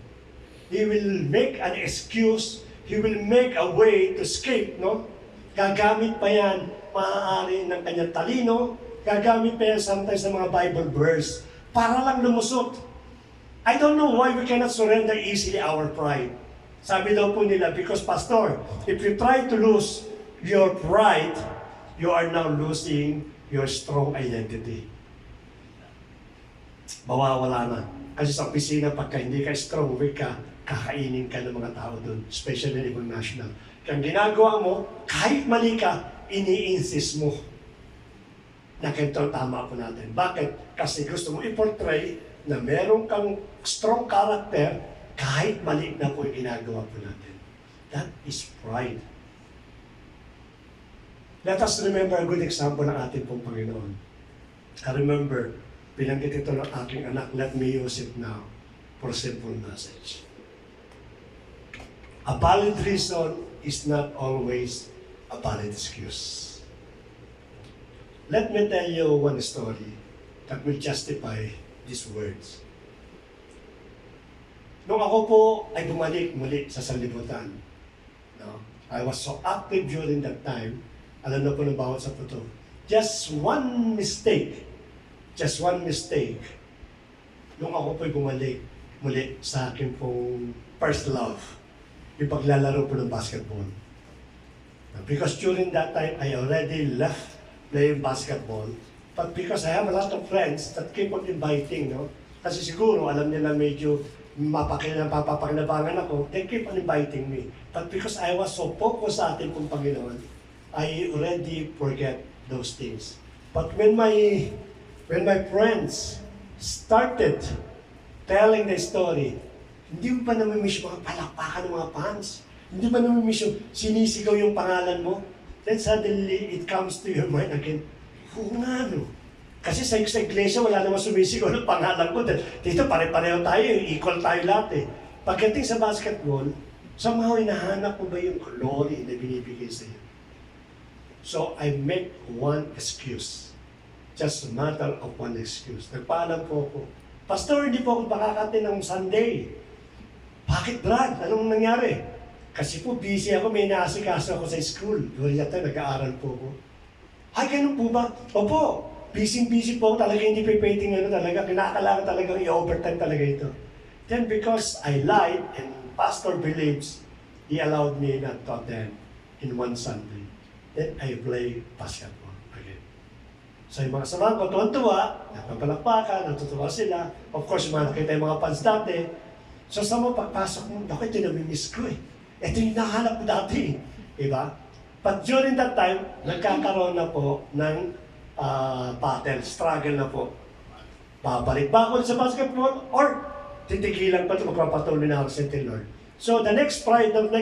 He will make an excuse. He will make a way to escape, no? Gagamit pa yan, maaari ng kanyang talino. Gagamit pa yan sometimes ng mga Bible verse para lang lumusot. I don't know why we cannot surrender easily our pride. Sabi daw po nila, because Pastor, if you try to lose your pride, you are now losing your strong identity. Mawawala na. Kasi sa opisina, pagka hindi ka strong, weak ka, kakainin ka ng mga tao doon, especially in ibang national. Kaya ginagawa mo, kahit mali ka, ini-insist mo na ganito tama po natin. Bakit? Kasi gusto mo i-portray na meron kang strong character kahit mali na po yung ginagawa po natin. That is pride. Let us remember a good example ng ating pong Panginoon. I remember, binanggit ito ng aking anak, let me use it now for a simple message. A valid reason is not always a valid excuse. Let me tell you one story that will justify these words. Nung ako po ay bumalik muli sa sanlibutan, no? I was so active during that time, alam na po ng bawat sa puto. Just one mistake, nung ako po ay bumalik muli sa akin pong first love, yung paglalaro po ng basketball. Because during that time, I already left playing basketball, but because I have a lot of friends that keep on inviting, no? Kasi siguro, alam nila medyo papapakinabangan ako, they keep on inviting me. But because I was so focused sa ating pong Panginoon, I already forget those things. But when my friends started telling the story, hindi mo pa namimiss yung mga palakpakan ng mga fans. Hindi mo namimiss yung sinisigaw yung pangalan mo. Then suddenly, it comes to your mind again, nga no. Kasi sa iglesia, wala naman sumisigaw ng pangalan ko. Dito, pare-pareho tayo, equal tayo lahat eh. Pagdating sa basketball, somehow hinahanap mo ba yung glory na binibigay sa iyo? So, I make one excuse. Just a matter of one excuse. Nagpaalam po ako, Pastor, hindi po ako makakatin ng Sunday. Bakit, Brad? Anong nangyari? Kasi po, busy ako, may naasikaso ako sa school. During that time, nag-aaral po ako. Ay, ganun po ba? Opo, busy po talaga, hindi pwedeng talaga, kinakailangan talaga i-overtime talaga ito. Then because I lied and Pastor believes, he allowed me not to attend in one Sunday. Then I play basketball again. So yung mga samahan ko, tuwan-tuwa, napapalakpakan, natutuwa sila. Of course, yung mga nakita yung mga fans dati. So sa mga pagpasok mo, ako ito namimiss ko eh. Ito yung nahanap ko dati. Diba? But during that time, nagkakaroon na po ng battle, struggle na po. Babalik ba ako sa basketball or titigilan pa ito, magpapatuloy na ako sa Lord. So the next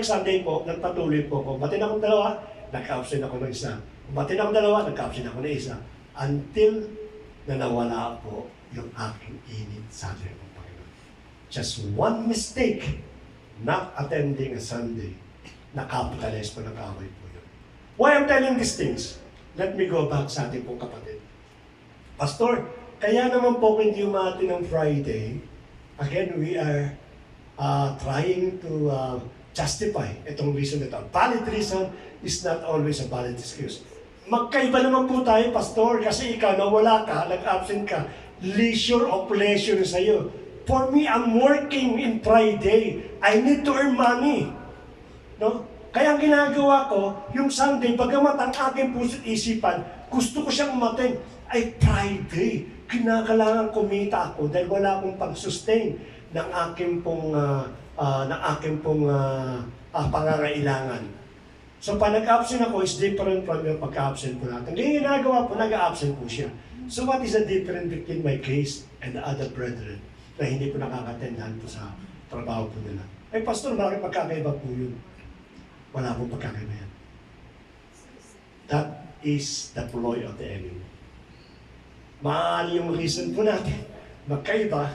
Sunday po, nagpatuloy po ako. Batin akong dalawa, nagka-option ako ng isa. Batin akong dalawa, nagka-option ako ng isa. Until na nawala po yung aking init sa atin ng Panginoon. Just one mistake, not attending a Sunday, na-capitalize po, nag-away po yun. Why I'm telling these things? Let me go back sa ating pong kapatid. Pastor, kaya naman po kung hindi umati ng Friday, again, we are trying to justify itong reason na ito. Valid reason is not always a valid excuse. Magkaiba naman po tayo, Pastor, kasi ikaw nawala ka, nag-absent ka, leisure or pleasure sa'yo. For me, I'm working in Friday. I need to earn money. No? Kaya ang ginagawa ko, yung Sunday, bagamat ang aking puso't isipan, gusto ko siyang umaten, ay Friday. Kinakailangan kumita ako dahil wala akong pang-sustain ng aking pong pangangailangan. So, pag nag-absent ako is different from yung pagka-absent po natin. Yung ginagawa po, nag-absent po siya. So, what is the difference between my case and the other brethren na hindi po nakakatendahan po sa trabaho po nila? Ay, Pastor, bakit pagkakaiba po yun? Wala pong pagkakaiba yan. That is the ploy of the enemy. Maaari yung reason po natin, magkaiba,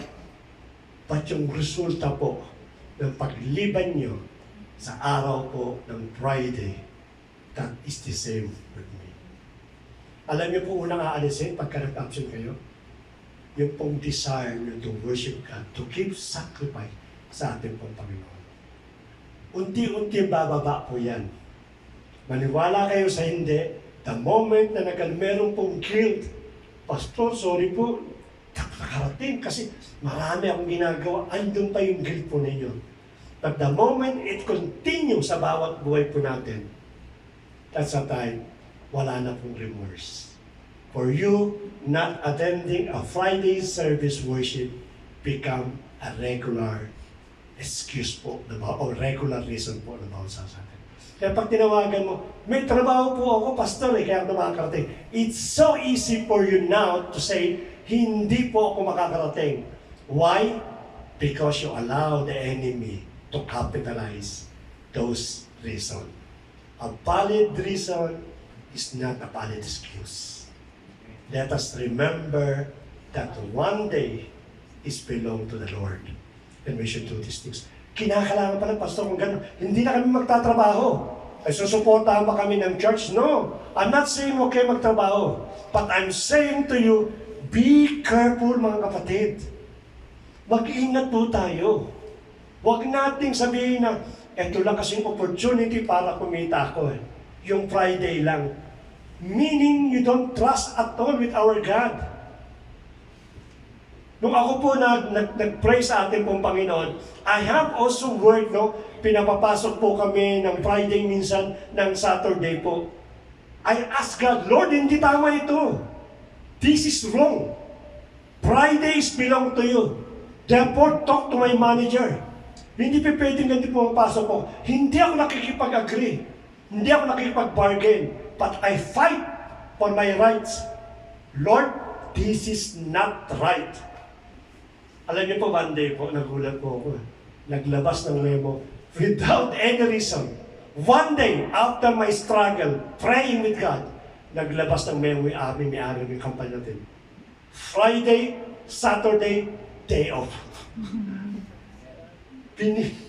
but yung resulta po ng pagliban nyo sa araw po ng Friday, that is the same with me. Alam niyo po unang aalisin pagka nag-absent kayo? Yung pong desire nyo to worship God, to give sacrifice sa ating pong Panginoon. Unti-unti bababa po yan. Maniwala kayo sa hindi, the moment na meron pong guilt, Pastor, sorry po, nakarating kasi marami akong ginagawa, andun pa yung guilt po ninyo. But the moment it continues sa bawat buhay po natin, that's the time, wala na pong remorse. For you, not attending a Friday service worship become a regular excuse po, o regular reason po na bawat sa atin. Kaya pag tinawagan mo, may trabaho po ako, Pastor, kaya ako makakarating. It's so easy for you now to say, hindi po ako makakarating. Why? Because you allow the enemy to capitalize those reasons. A valid reason is not a valid excuse. Let us remember that one day is belong to the Lord. And we should do these things. Kinakailangan pa ng pastor kung gano'n. Hindi na kami magtatrabaho. Ay susuportahan ba kami ng church? No. I'm not saying huwag kayo magtrabaho. But I'm saying to you, be careful mga kapatid. Mag-ingat po tayo. Huwag nating sabihin na, eto lang kasing opportunity para kumita ako. Yung Friday lang. Meaning you don't trust at all with our God. Nung ako po nag-pray sa ating pong Panginoon, I have also worked, no? Pinapapasok po kami ng Friday minsan, ng Saturday po. I ask God, Lord, hindi tama ito. This is wrong. Fridays belong to you. Therefore, talk to my manager. Hindi pa pwedeng ganito pumapasok ko. Hindi ako nakikipag-agree. Hindi ako nakikipag-bargain. But I fight for my rights. Lord, this is not right. Alam niyo po, one day po, nagulat po ako. Naglabas ng memo without any reason. One day, after my struggle, praying with God, naglabas ng memo yung aming may-ari ng kampanya natin. Friday, Saturday, day off.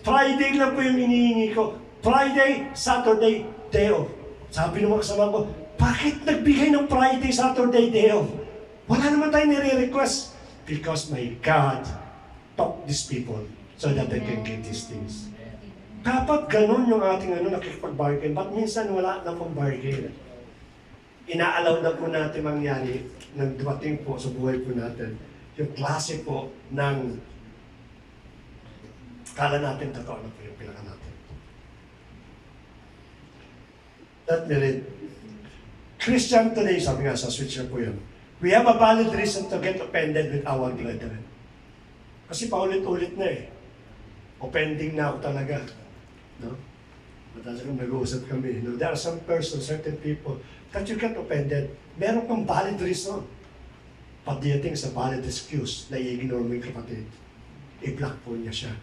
Friday lang po yung inihingi ko. Friday, Saturday, day off. Sabi ng mga kasama ko, bakit nagbigay ng Friday, Saturday, day off? Wala naman tayo nire-request. Because my God taught these people so that they can get these things. Dapat ganun yung ating nakikipag-bargain. But minsan wala na pong bargain. Inaalaw na po natin mangyari nang dumating po sa buhay po natin yung klase po ng kala natin totoo na po yung pinaka natin. Let me read. Christian today, sabi nga sa switcher po yun. We have a valid reason to get offended with our brethren. Kasi paulit-ulit na eh. Offending na ako talaga. No? Mataas kang nag-uusap kami. No? There are some persons, certain people, that you get offended. Meron kang valid reason. But do you think it's a valid excuse na i-ignore mo yung kapatid? I-block po niya siya.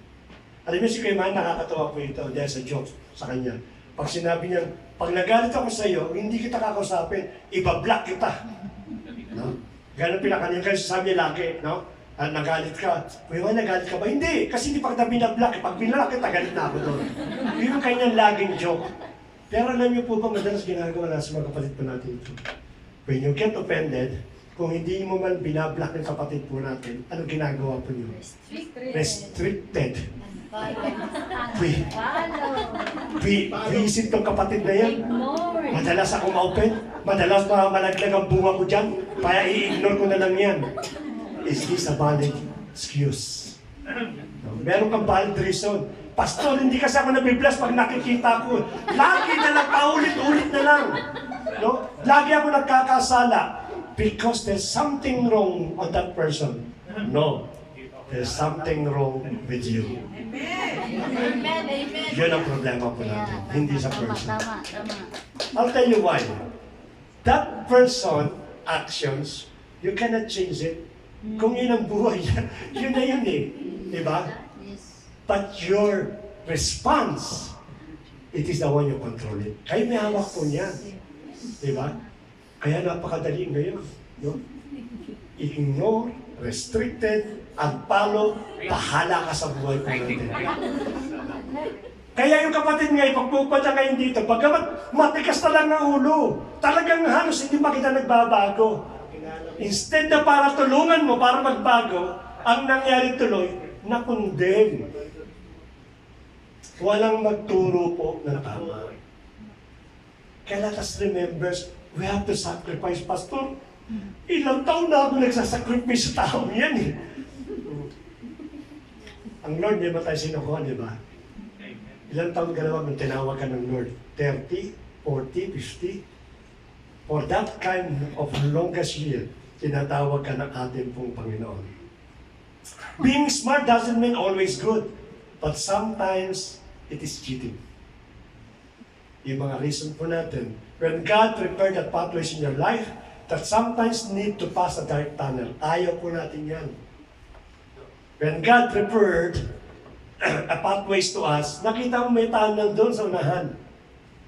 Alam niyo si Kayman, nakakatawa po ito. There's a joke sa kanya. Pag sinabi niya, pag nagalit ako sa iyo, hindi kita kakausapin, iba-block kita. No? Ganun pinakanya. Kasi sabi niya lagi, no? Nagalit ka. Uy, nagalit ka ba? Hindi, kasi hindi pa kita binablock. Pag binlock kita, galit na ako doon. Yun yung kanyang laging joke. Pero alam niyo po ba, madalas ginagawa na sa mga kapatid po natin ito. When you get offended, kung hindi mo man binablock ng kapatid po natin, anong ginagawa po niyo? Restricted. Visit tong kapatid na yan. Madalas ako ma-open. Madalas malaglag ang bunga ko dyan. Kaya i-ignore ko na lang yan. Is this a valid excuse? Meron kang valid reason. Pastor, hindi kasi ako nabibless pag nakikita ko. Lagi na lang, paulit-ulit na lang. No? Lagi ako nagkakasala. Because there's something wrong on that person. No. There's something wrong with you. Amen. Yun ang problema po natin. Hindi sa person. Tama. I'll tell you why. That person actions, you cannot change it. Kung yun ang buhay niya, yun na yun eh. Diba? Yes. But your response, it is the one you control it. Kayo may hawak po niyan. Diba? Kaya napakadali ngayon. No? Ignore, restricted, unfollow, bahala ka sa buhay po natin. Kaya yung kapatid ngayon, pagpupunta ngayon dito, pagkamat matikas na lang ang ulo, talagang halos hindi pa kita nagbabago. Instead na para tulungan mo, para magbago, ang nangyari tuloy, na-condemn. Walang magturo po ng tama. Kaya let us remember, we have to sacrifice. Pastor, ilang taon na ako nagsasakrifice sa tao yan eh. Ang Lord, di ba tayo sinukuha, di ba? Ilang taon ka naman nung tinawag ka ng Lord? 30, 40, 50? For that kind of longest year, tinatawag ka ng ating pong Panginoon. Being smart doesn't mean always good, but sometimes it is cheating. Yung mga reason po natin, when God prepared the pathways in your life, that sometimes need to pass a dark tunnel. Ayaw po natin yan. When God prepared a pathways to us, nakita mo may tunnel doon sa unahan.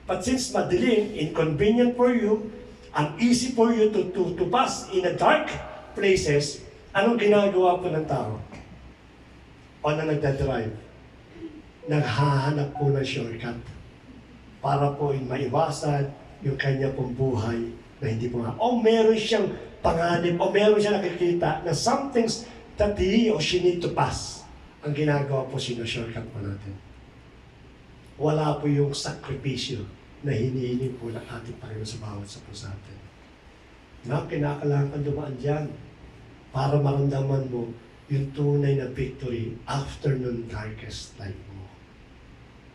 But since madilim, inconvenient for you, uneasy for you to pass in a dark places, anong ginagawa po ng tao? O na nagdadrive? Naghahanap po ng shortcut para po maiwasan yung kanya pong buhay na hindi po nga. O meron siyang panganib, o meron siyang nakikita na some things that he or she need to pass. Ang ginagawa po, shortcut po natin. Wala po yung sakripisyo na hinihiling po ng ating Panginoon sa bawat sa puso natin. Na kinakailangan dumaan dyan para maramdaman mo yung tunay na victory after nung darkest life mo.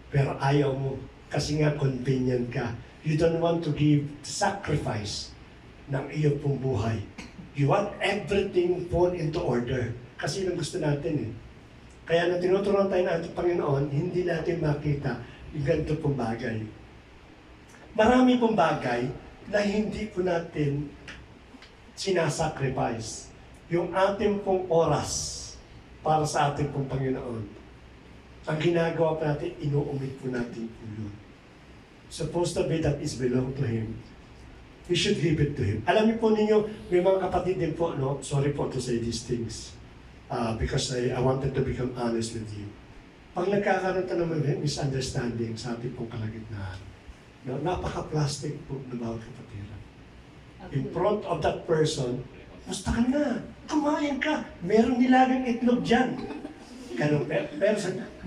Pero ayaw mo kasi nga convenient ka. You don't want to give sacrifice ng iyo pong buhay. You want everything fall into order. Kasi yun ang gusto natin eh. Kaya nung tinuturuan tayo ng ating Panginoon, hindi natin makita yung ganito pong bagay. Marami pong bagay na hindi po natin sinasacrifice. Yung ating pong oras para sa ating pong Panginoon. Ang ginagawa po natin, inuumit po natin po yun. Supposed to be that is belong to Him. We should give it to Him. Alam niyo po ninyo, may mga kapatid din po, no? Sorry po to say these things. Because I wanted to become honest with you. Pag nagkakaroon tayo ng misunderstanding sa ating pong kalagitnaan, no? Napaka-plastic po ng bawat kapatiran. In front of that person, basta ka na, kumain ka, meron nilagang itlog dyan. Ganun, pero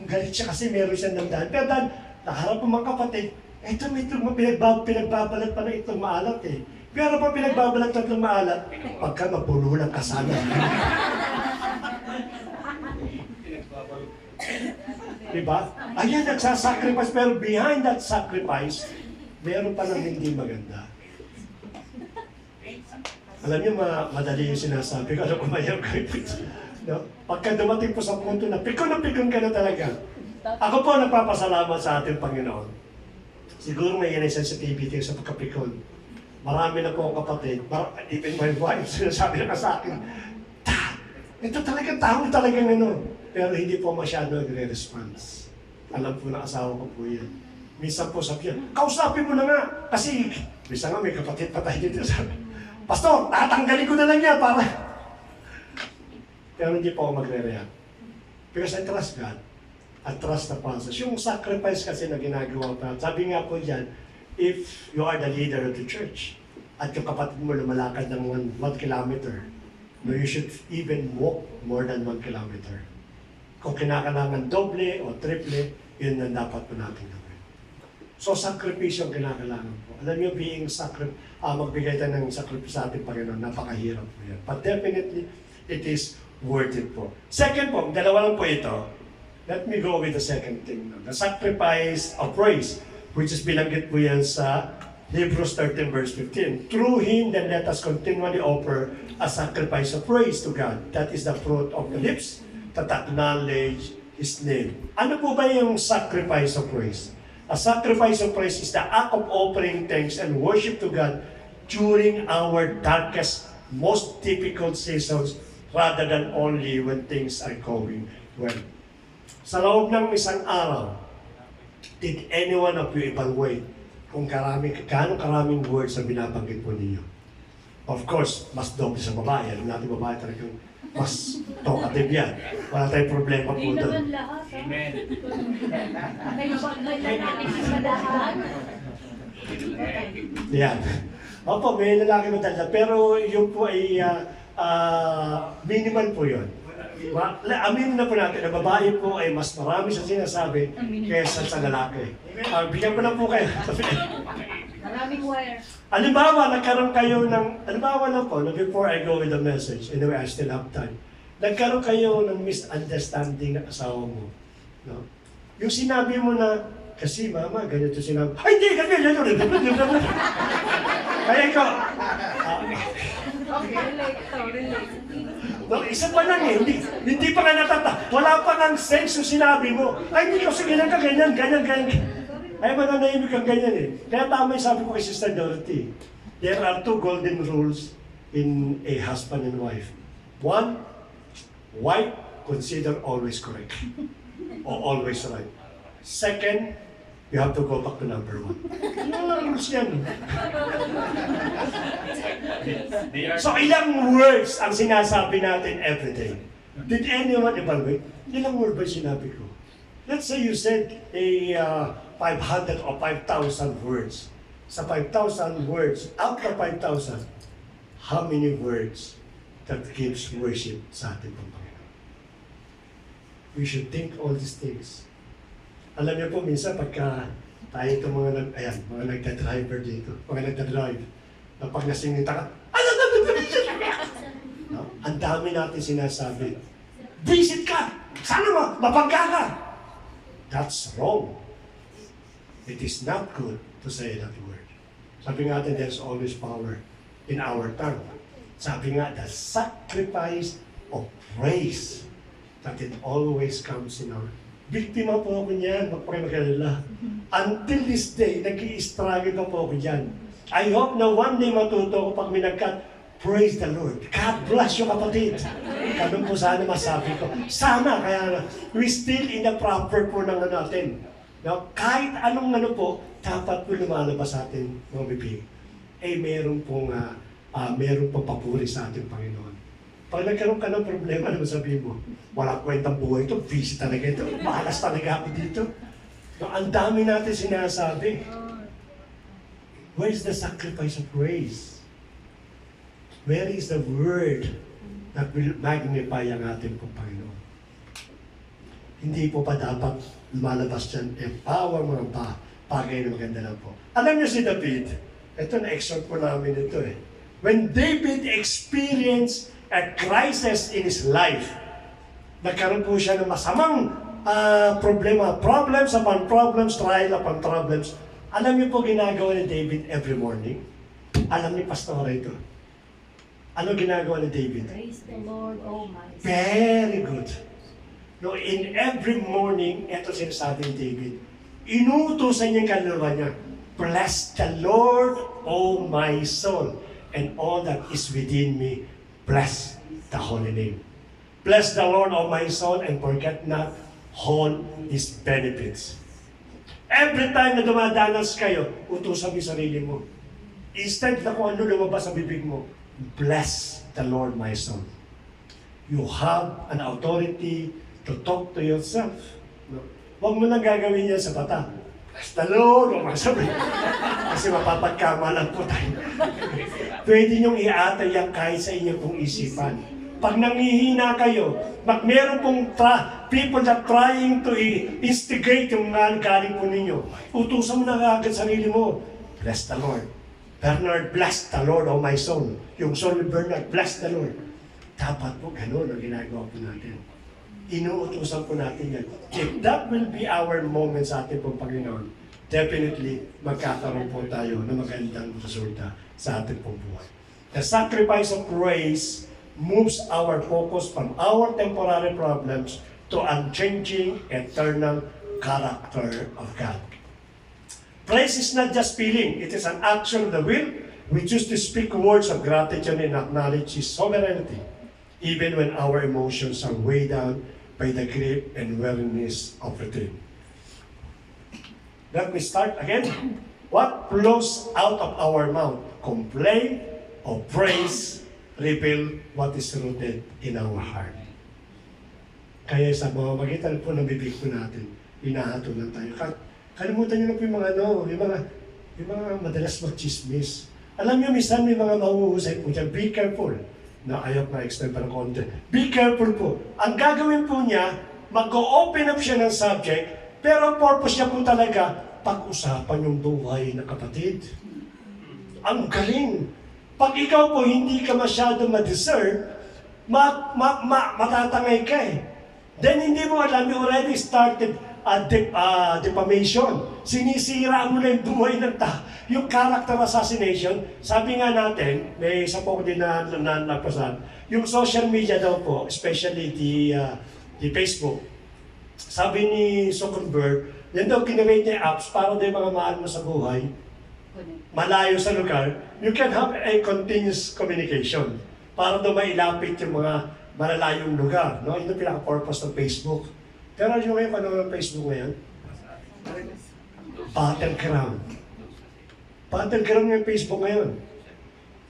galit siya kasi meron siyang namdahan. Pero dahil naharap po mga kapatid, ito may itlog, pinagbabalat pa ng itlog maalat eh. Pero pa pinagbabalat ng itlog maalat, pagka mapuno ng kasama. Diba? Ayan, nagsasacrifice, pero behind that sacrifice, meron pa ng hindi maganda. Alam niyo, madali yung sinasabi ko, ano kumayaw ko. No? Pagka dumating po sa punto na pikon ka na talaga. Ako po nagpapasalamat sa ating Panginoon. Siguro may yan sensitivity sa pagkapikon. Marami na po ang kapatid, even my wife, sinasabi na sa akin, ito talagang taong talagang ano. Pero hindi po masyado nagre-response. Alam po na asawa ko po yan. Minsan po sabi niya, kausapin mo na nga. Kasi, minsan nga may kapatid pa tayo dito sabi, Pastor, tatanggalin ko na lang yan para... pero hindi po ako magre-react. Because I trust God. I trust the process. Yung sacrifice kasi na ginagawa pa, sabi nga po dyan, if you are the leader of the church, at yung kapatid mo lumalakad ng 1 kilometer, no, you should even walk more than 1 kilometer. Kung kinakailangan doble o triple, yun ang dapat po natin gawin. So, sakripisyo ang kinakailangan po. Alam niyo, magbigay tayo ng sakripisyo sa ating Panginoon, napakahirap po yan. But definitely, it is worth it po. Second po, dalawa lang po ito. Let me go with the second thing. The sacrifice of praise, which is binanggit po yan sa Hebrews 13 verse 15. Through Him, then let us continually offer a sacrifice of praise to God. That is the fruit of the lips that acknowledge His name. Ano po ba yung sacrifice of praise? A sacrifice of praise is the act of offering thanks and worship to God during our darkest, most difficult seasons rather than only when things are going well. Sa loob ng isang araw, did anyone of you evaluate kung gaano karaming words ang binabanggit po ninyo? Of course, mas doble sa babae. Alam natin babae talagang mas talkative yan. Wala tayong problema po Hindi doon. naman lahat. Amen. May lalaki sa lahat. Yan. Opo, may lalaki madala. Pero yun po ay minimal po yun. Aminin na po natin na babae po ay mas marami sa sinasabi kaysa sa lalaki. Bigyan ko na po kayo. Maraming wire. Halimbawa, nagkaroon kayo ng, halimbawa lang po, before I go with the message, anyway, I still have time. Nagkaroon kayo ng misunderstanding ng asawa mo. No? Yung sinabi mo na, kasi mama, ganito sinabi, ay hindi, ganito. Kaya ikaw, Relate to, relate. no, isa pa lang eh, hindi pa nga wala pa nga sense yung sinabi mo. Ay, hindi kasi ganyan. Ay, mananahimik kang ganyan eh. Kaya tama yung sabi ko kay Sister Dorothy. There are 2 golden rules in a husband and wife. One, wife, consider always correct. Or always right. Second, you have to go back to number 1. Yung rules yan. So, ilang words ang sinasabi natin every day? Did anyone evaluate? Ilang word ba sinabi ko? Let's say you said a 500 or 5,000 words. Sa 5,000 words, out of 5,000, how many words that gives worship sa ating Panginoon? We should think all these things. Alam niyo po, minsan pagka tayo itong mga nagda-driver dito, mga nagda-drive, na pag nasingita ka, no? Ang dami natin sinasabi, visit ka! Sana mapagka ka! That's wrong. It is not good to say that word. Sabi nga natin, there's always power in our tongue. Sabi nga, the sacrifice of praise, that it always comes in our... Biktima po ako niyan, magpakimagalala. Until this day, nag-i-struggle pa po ako diyan. I hope na one day matuto ko pag minagkat, praise the Lord. God bless you, kapatid. Ganun po sana masabi ko. Sana, kaya we still in the proper po ng natin. Now, kahit anong po, dapat po lumalabas sa atin mga bibig. Meron pong papuri sa ating Panginoon. Pag nagkaroon ka ng problema, ano sabihin mo? Wala kwentang buhay ito, busy talaga ito, malas talaga ako dito. No, ang dami natin sinasabi. Where is the sacrifice of praise? Where is the word that will magnify ang ating Panginoon? Hindi po pa dapat lumalabas dyan, empower mga bagay na maganda lang po. Alam niyo si David, ito na-exhort po namin ito eh. When David experienced a crisis in his life, nagkaroon po siya ng masamang problema, problems upon problems, trial upon problems. Alam niyo po ginagawa ni David every morning? Alam ni Pastora ito. Ano ginagawa ni David? Praise the Lord, oh my soul. Very good. No, in every morning, ito sinasabi ni David, inuutosan niya yung kaluluwa niya, bless the Lord, O my soul, and all that is within me, bless the holy name. Bless the Lord, O my soul, and forget not all His benefits. Every time na dumadanas kayo, utusan mo yung sarili mo. Instead na kung ano lumabas sa bibig mo, bless the Lord, my soul. You have an authority to talk to yourself. No? Huwag mo nang gagawin yan sa mata. Bless the Lord, o masabi. Kasi mapapagkamalan po tayo. Pwede niyong iatay yan kahit sa inyong pong isipan. Pag nangihina kayo, meron pong people that trying to instigate yung galing po ninyo, utusan mo na agad sarili mo. Bless the Lord. Bernard, bless the Lord, oh my soul. Yung soul ni Bernard, bless the Lord. Dapat po ganun ang ginagawa po natin. Inuutusan po natin yan. If that will be our moment sa ating pong Panginoon, definitely magkakaroon po tayo ng magandang resulta sa ating pong buhay. The sacrifice of praise moves our focus from our temporary problems to unchanging eternal character of God. Praise is not just feeling, it is an action of the will. We choose to speak words of gratitude and acknowledge His sovereignty, even when our emotions are weighed down by the grief and weariness of routine. Let me start again. What flows out of our mouth? Complaint or praise reveal what is rooted in our heart. Kaya sa magitan po ng bibig po natin, hinahatulan tayo. Kalimutan niyo na po yung mga madalas mag-chismis. Alam niyo, minsan may mga mahuhusay po dyan. Be careful. Na ayaw na extend pa ng konti. Be careful po. Ang gagawin po niya, mag-open up siya ng subject, pero ang purpose niya po talaga, pag-usapan yung buhay ng kapatid. Ang galing. Pag ikaw po hindi ka masyado ma-deserve, matatangay ka eh. Then hindi mo alam, you already started defamation. Sinisira mo na yung buhay ng yung character assassination. Sabi nga natin, may isa po ko din na napasan, yung social media daw po, especially the Facebook, sabi ni Zuckerberg, yan daw kinarate niya apps para daw yung mga mahal mo sa buhay, malayo sa lugar, you can have a continuous communication para daw mailapit yung mga malalayong lugar. No? Yun ang pinaka-purpose ng Facebook. Pero yung ngayon, ano ng Facebook ngayon? Battleground. Battleground yung Facebook ngayon.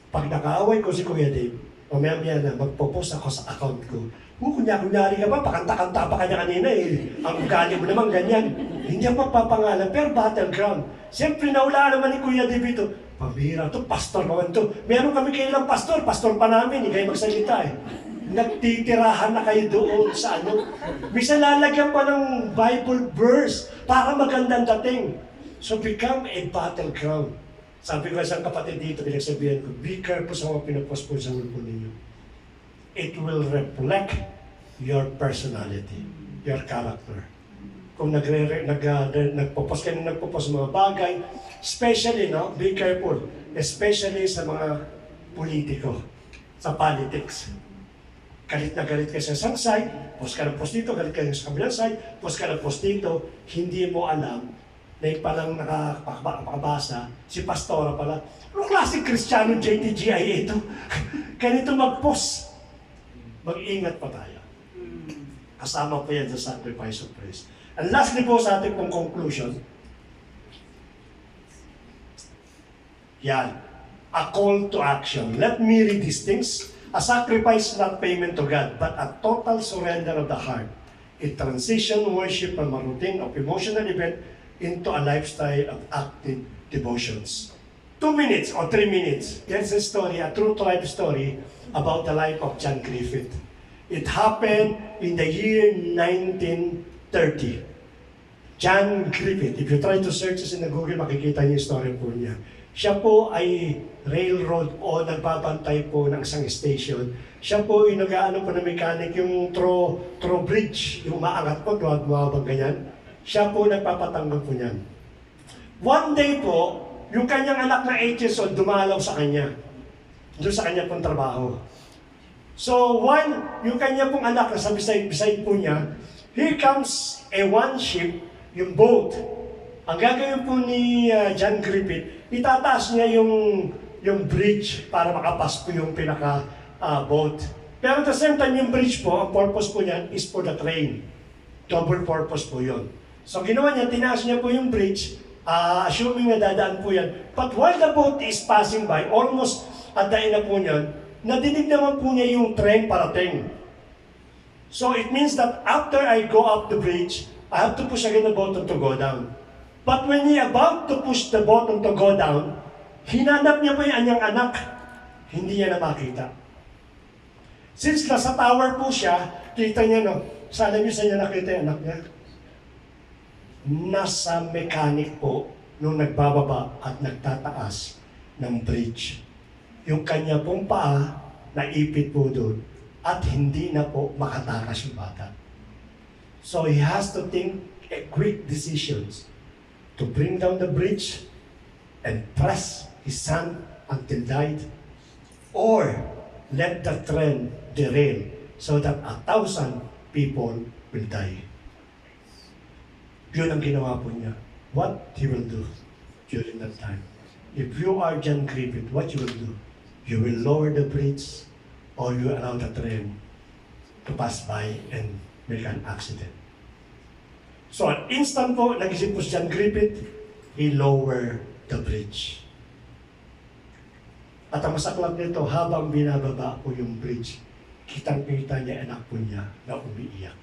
Pag nakaaway ko si Kuya Dave, mamaya na, magpo-post ako sa account ko. Kunyari ka ba, pakanta-kanta pa kanya kanina eh. Ang ugali mo naman ganyan. Hindi ako magpapangalan, pero battleground. Siyempre, naula naman ni Kuya Dave ito. Pambira to, pastor naman to. Meron kami kailang pastor pa namin, hindi kayo magsalita eh. Nagtitirahan na kayo doon sa ano. Bisa lalagyan pa ng Bible verse para magandang dating. So become a battleground. Sabi ko sa kapatid dito, pinagsabihan ko, be careful sa mga pinapost po sa grupo ninyo. It will reflect your personality, your character. Kung nagpo-post kayo, nagpo-post sa mga bagay, especially, no, be careful, especially sa mga politiko, sa politics. Galit na galit ka sa isang side, post ka ng post dito, galit ka sa kabilang side, post ka ng post dito, hindi mo alam na yung palang nakakabasa, si Pastora pala, anong klaseng Kristiyano JTGI ito? Ganito mag-post. Mag-ingat pa tayo. Kasama pa yan sa sacrifice of praise. And lastly po sa ating pong conclusion, yan, a call to action. Let me read these things. A sacrifice not payment to God, but a total surrender of the heart. It transitions worship from a routine of emotional event into a lifestyle of active devotions. 2 minutes or 3 minutes. There's a story, a true life story about the life of John Griffith. It happened in the year 1930. John Griffith, if you try to search this in the Google, makikita niyo yung story po niya. Siya po ay railroad o nagbabantay po ng isang station. Siya po ay nag-aano po na mechanic, yung throw bridge, yung maangat po, bumabang ganyan. Siya po nagpapatanggol po niyan. One day po, yung kanyang anak na 8 years old dumalaw sa kanya. Doon sa kanya pong trabaho. So yung kanya pong anak na sa beside po niya, here comes one ship, yung boat. Ang gagawin po ni John Griffith, itataas niya yung bridge para makapas po yung boat. Pero at the same time, yung bridge po, ang purpose po niyan is for the train. Double purpose po yun. So ginawa niya, tinaas niya po yung bridge, assuming na dadaan po yan. But while the boat is passing by, almost at the end na po niyan, nadinig naman po niya yung train parating. So it means that after I go up the bridge, I have to push again the button to go down. But when he about to push the button to go down, hinanap niya pa yung anyang anak. Hindi niya na makita. Since nasa tower po siya, kita niya, no? Sana niyo sa niya nakita yung anak niya. Nasa mechanic po nung nagbababa at nagtataas ng bridge. Yung kanya pong paa, naipit po doon at hindi na po makatakas yung bata. So he has to think a quick decisions to bring down the bridge and press his son until died, or let the train derail so that 1,000 people will die. Yun ang ginawa po niya. What he will do during that time. If you are John Griffith, what you will do? You will lower the bridge or you allow the train to pass by and make an accident. So at instant po, nag-isip po si John Griffith, he lower the bridge. At ang masaklap nito, habang binababa po yung bridge, kitang-kita niya anak po niya na umiiyak.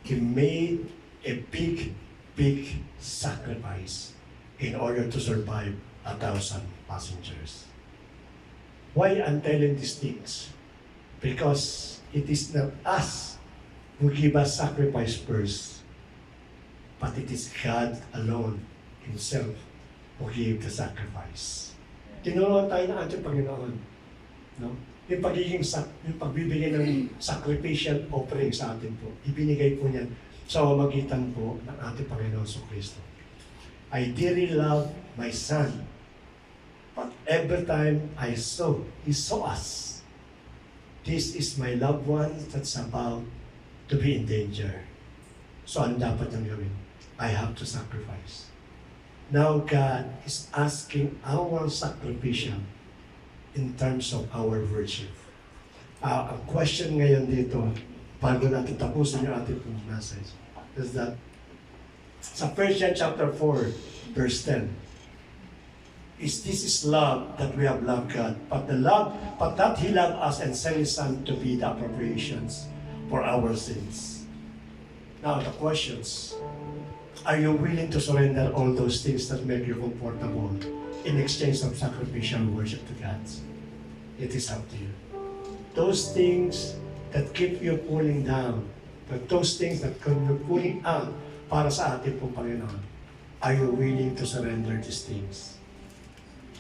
He made a big sacrifice in order to survive 1,000 passengers. Why I'm telling these things? Because it is not us who give us sacrifice first, but it is God alone Himself who gave the sacrifice. Tinuruan tayo ng ating Panginoon. No? Yung pagbibigay ng sacrificial offering sa atin po, ibinigay po niyan sa pamamagitan po ng ating Panginoon sa Kristo. I dearly love my son, but every time he saw us. This is my loved one that's about to be in danger. So ano dapat niyang gawin? I have to sacrifice. Now God is asking our sacrificial in terms of our worship. Ang question ngayon dito, bago natin tapusin yung ating message, is that sa 1 John chapter 4, verse 10, this is love that we have loved God, but that He loved us and sent His Son to be the appropriations for our sins. Now the questions, are you willing to surrender all those things that make you comfortable in exchange of sacrificial worship to God? It is up to you. Those things that keep you pulling down, but those things that keep you pulling out para sa ating pong Panginoon, are you willing to surrender these things?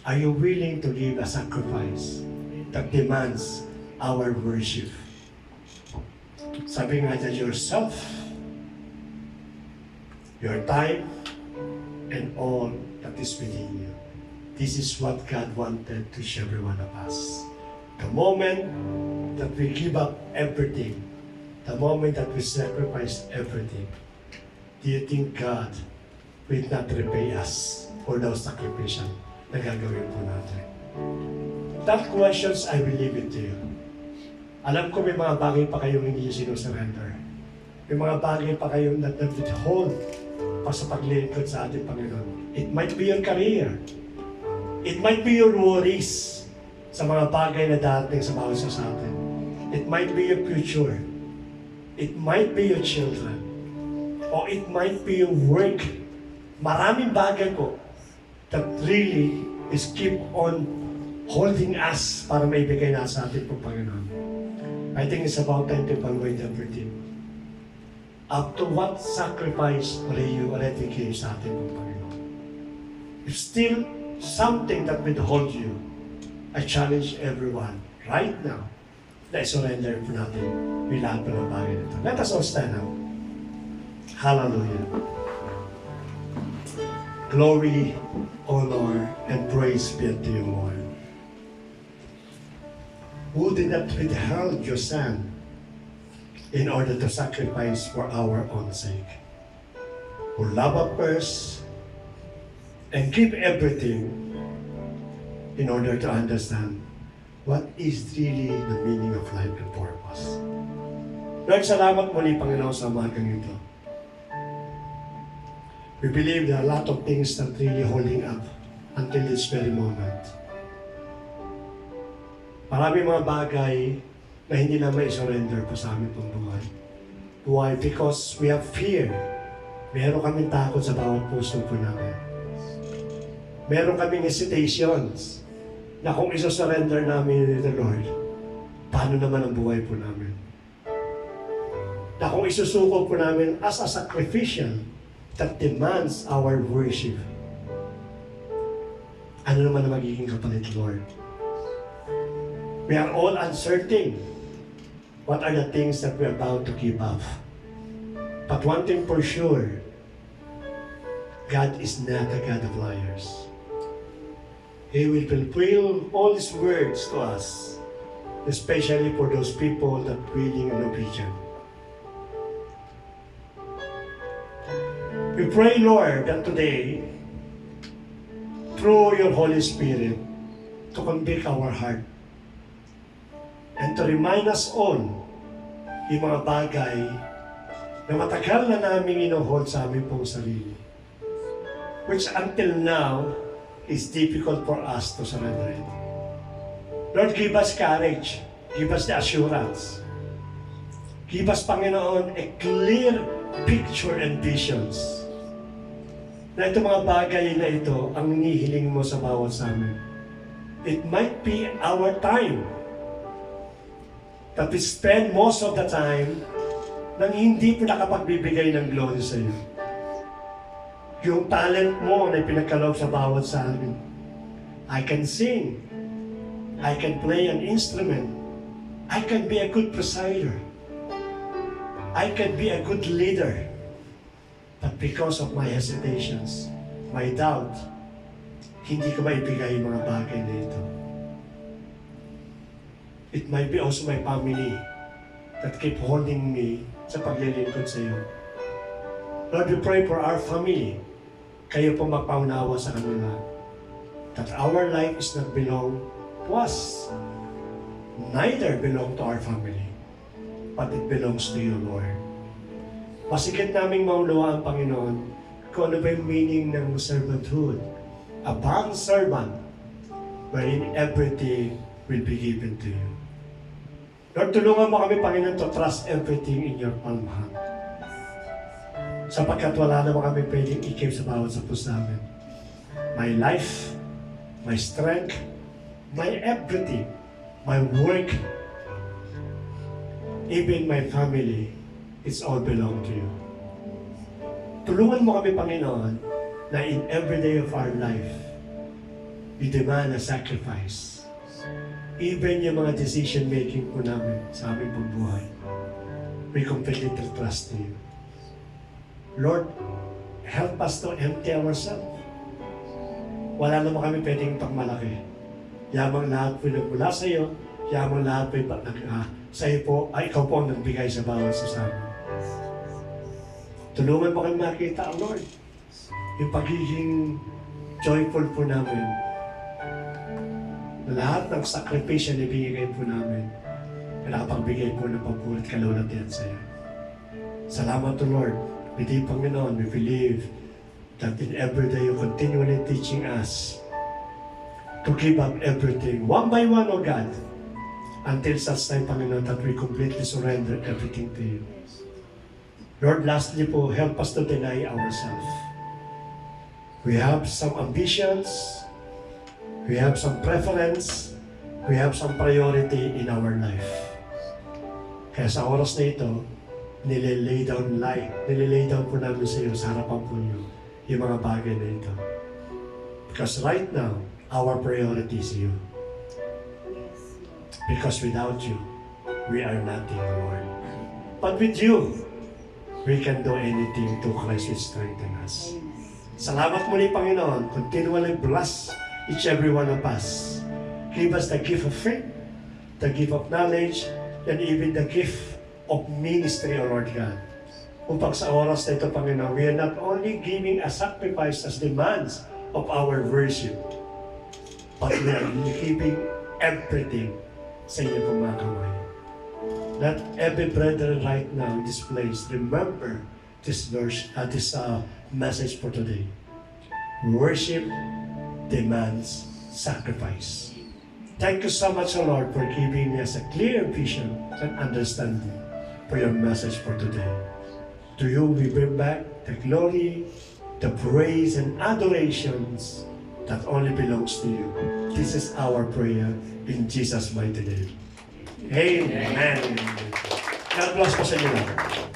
Are you willing to give a sacrifice that demands our worship? Sabi nga dyan, yourself, your time, and all that is within you. This is what God wanted to show every one of us. The moment that we give up everything, the moment that we sacrifice everything, do you think God will not repay us for those sacrifices na gagawin po natin? That questions, I will leave it to you. Alam ko may mga bagay pa kayong hindi sinusurrender. May mga bagay pa kayong nag-withhold pa sa paglilingkod sa ating Panginoon. It might be your career. It might be your worries sa mga bagay na dating sa bawat isa sa atin. It might be your future. It might be your children. Or it might be your work. Maraming bagay po that really is keep on holding us para maibigay na sa ating po Panginoon. I think it's about time to evaluate everything. Up to what sacrifice will you already give sa ating po Panginoon? If still something that withhold you, I challenge everyone right now na surrender po natin yung lahat po ng bagay nito. Let us all stand up. Hallelujah. Glory, honor, and praise be unto you, Lord. Who did not withhold your Son in order to sacrifice for our own sake? Who love us first and give everything in order to understand what is really the meaning of life and purpose. Lord, salamat muli, Panginoon, sa umagang ito. We believe there are a lot of things that really holding up until this very moment. Maraming mga bagay na hindi naman i-surrender po sa aming pong buhay. Why? Because we have fear. Meron kaming takot sa bawat puso po namin. Meron kaming hesitations na kung iso-surrender namin to the Lord, paano naman ang buhay po namin? Na kung isusuko po namin as a sacrificial that demands our worship, ano naman ang magiging kapalit, Lord? We are all uncertain. What are the things that we are about to give up? But one thing for sure, God is not a God of liars. He will fulfill all His words to us, especially for those people that willing and obedient. We pray, Lord, that today, through your Holy Spirit, to convict our heart and to remind us all yung mga bagay na matagal na namin inohold sa aming pong sarili, which until now is difficult for us to surrender it. Lord, give us courage. Give us the assurance. Give us, Panginoon, a clear picture and visions na itong mga bagay na ito ang hinihiling mo sa bawat sa amin. It might be our time that we spend most of the time nang hindi po nakapagbibigay ng glory sa iyo. Yung talent mo na pinagkaloob sa bawat sa amin. I can sing. I can play an instrument. I can be a good presider. I can be a good leader. But because of my hesitations, my doubt, hindi ko maibigay yung mga bagay na ito. It might be also my family that keep holding me sa paglilingkod sa iyo. Lord, we pray for our family. Kayo po magpaunawa sa kanila that our life is not belong to us. Neither belong to our family, but it belongs to you, Lord. Masigit naming maunawaan, Panginoon, kung ano ba yung meaning ng servanthood. A bond servant, wherein everything will be given to you. Lord, tulungan mo kami, Panginoon, to trust everything in your palm hand. Sapagkat wala naman kami pwedeng i-keep sa bawat sa puso namin. My life, my strength, my everything, my work, even my family, it's all belong to you. Tulungan mo kami, Panginoon, na in every day of our life, we demand a sacrifice. Even yung mga decision-making po namin sa aming pagbuhay, we completely trust in you. Lord, help us to empty ourselves. Wala naman kami pwedeng pagmalaki. Yamang lahat po nagmula sa iyo, yamang lahat po sa iyo po, ay ikaw po ang nagbigay sa bawat sa amin. Tulungan mo kami makita, Lord, yung pagiging joyful po namin. Lahat ng sakripisyo na ibigay po namin, nakapagbigay po ng pagpulit kalulatian sa iyo. Salamat to Lord. With you, Panginoon, we believe that in every day you continually teaching us to give up everything, one by one, O God, until such time, Panginoon, that we completely surrender everything to you. Lord, lastly po, help us to deny ourselves. We have some ambitions, we have some preference, we have some priority in our life. Kaya sa oras na ito, nililay down po namin sa iyo, sa harapan po niyo, yung mga bagay na ito. Because right now, our priority is you. Because without you, we are nothing, Lord. But with you, we can do anything to Christ which strengthens us. Salamat muli, Panginoon. Continually bless each every one of us. Give us the gift of faith, the gift of knowledge, and even the gift of ministry, O Lord God. Upang sa oras na ito, Panginoon, we are not only giving a sacrifice as demands of our worship, but we are giving everything sa inyo pong mga kamay. Let every brother right now in this place remember this verse, this message for today. Worship demands sacrifice. Thank you so much, O Lord, for giving us a clear vision and understanding for your message for today. To you we bring back the glory, the praise and adorations that only belongs to you. This is our prayer in Jesus' mighty name. Amen. God bless po sa inyo.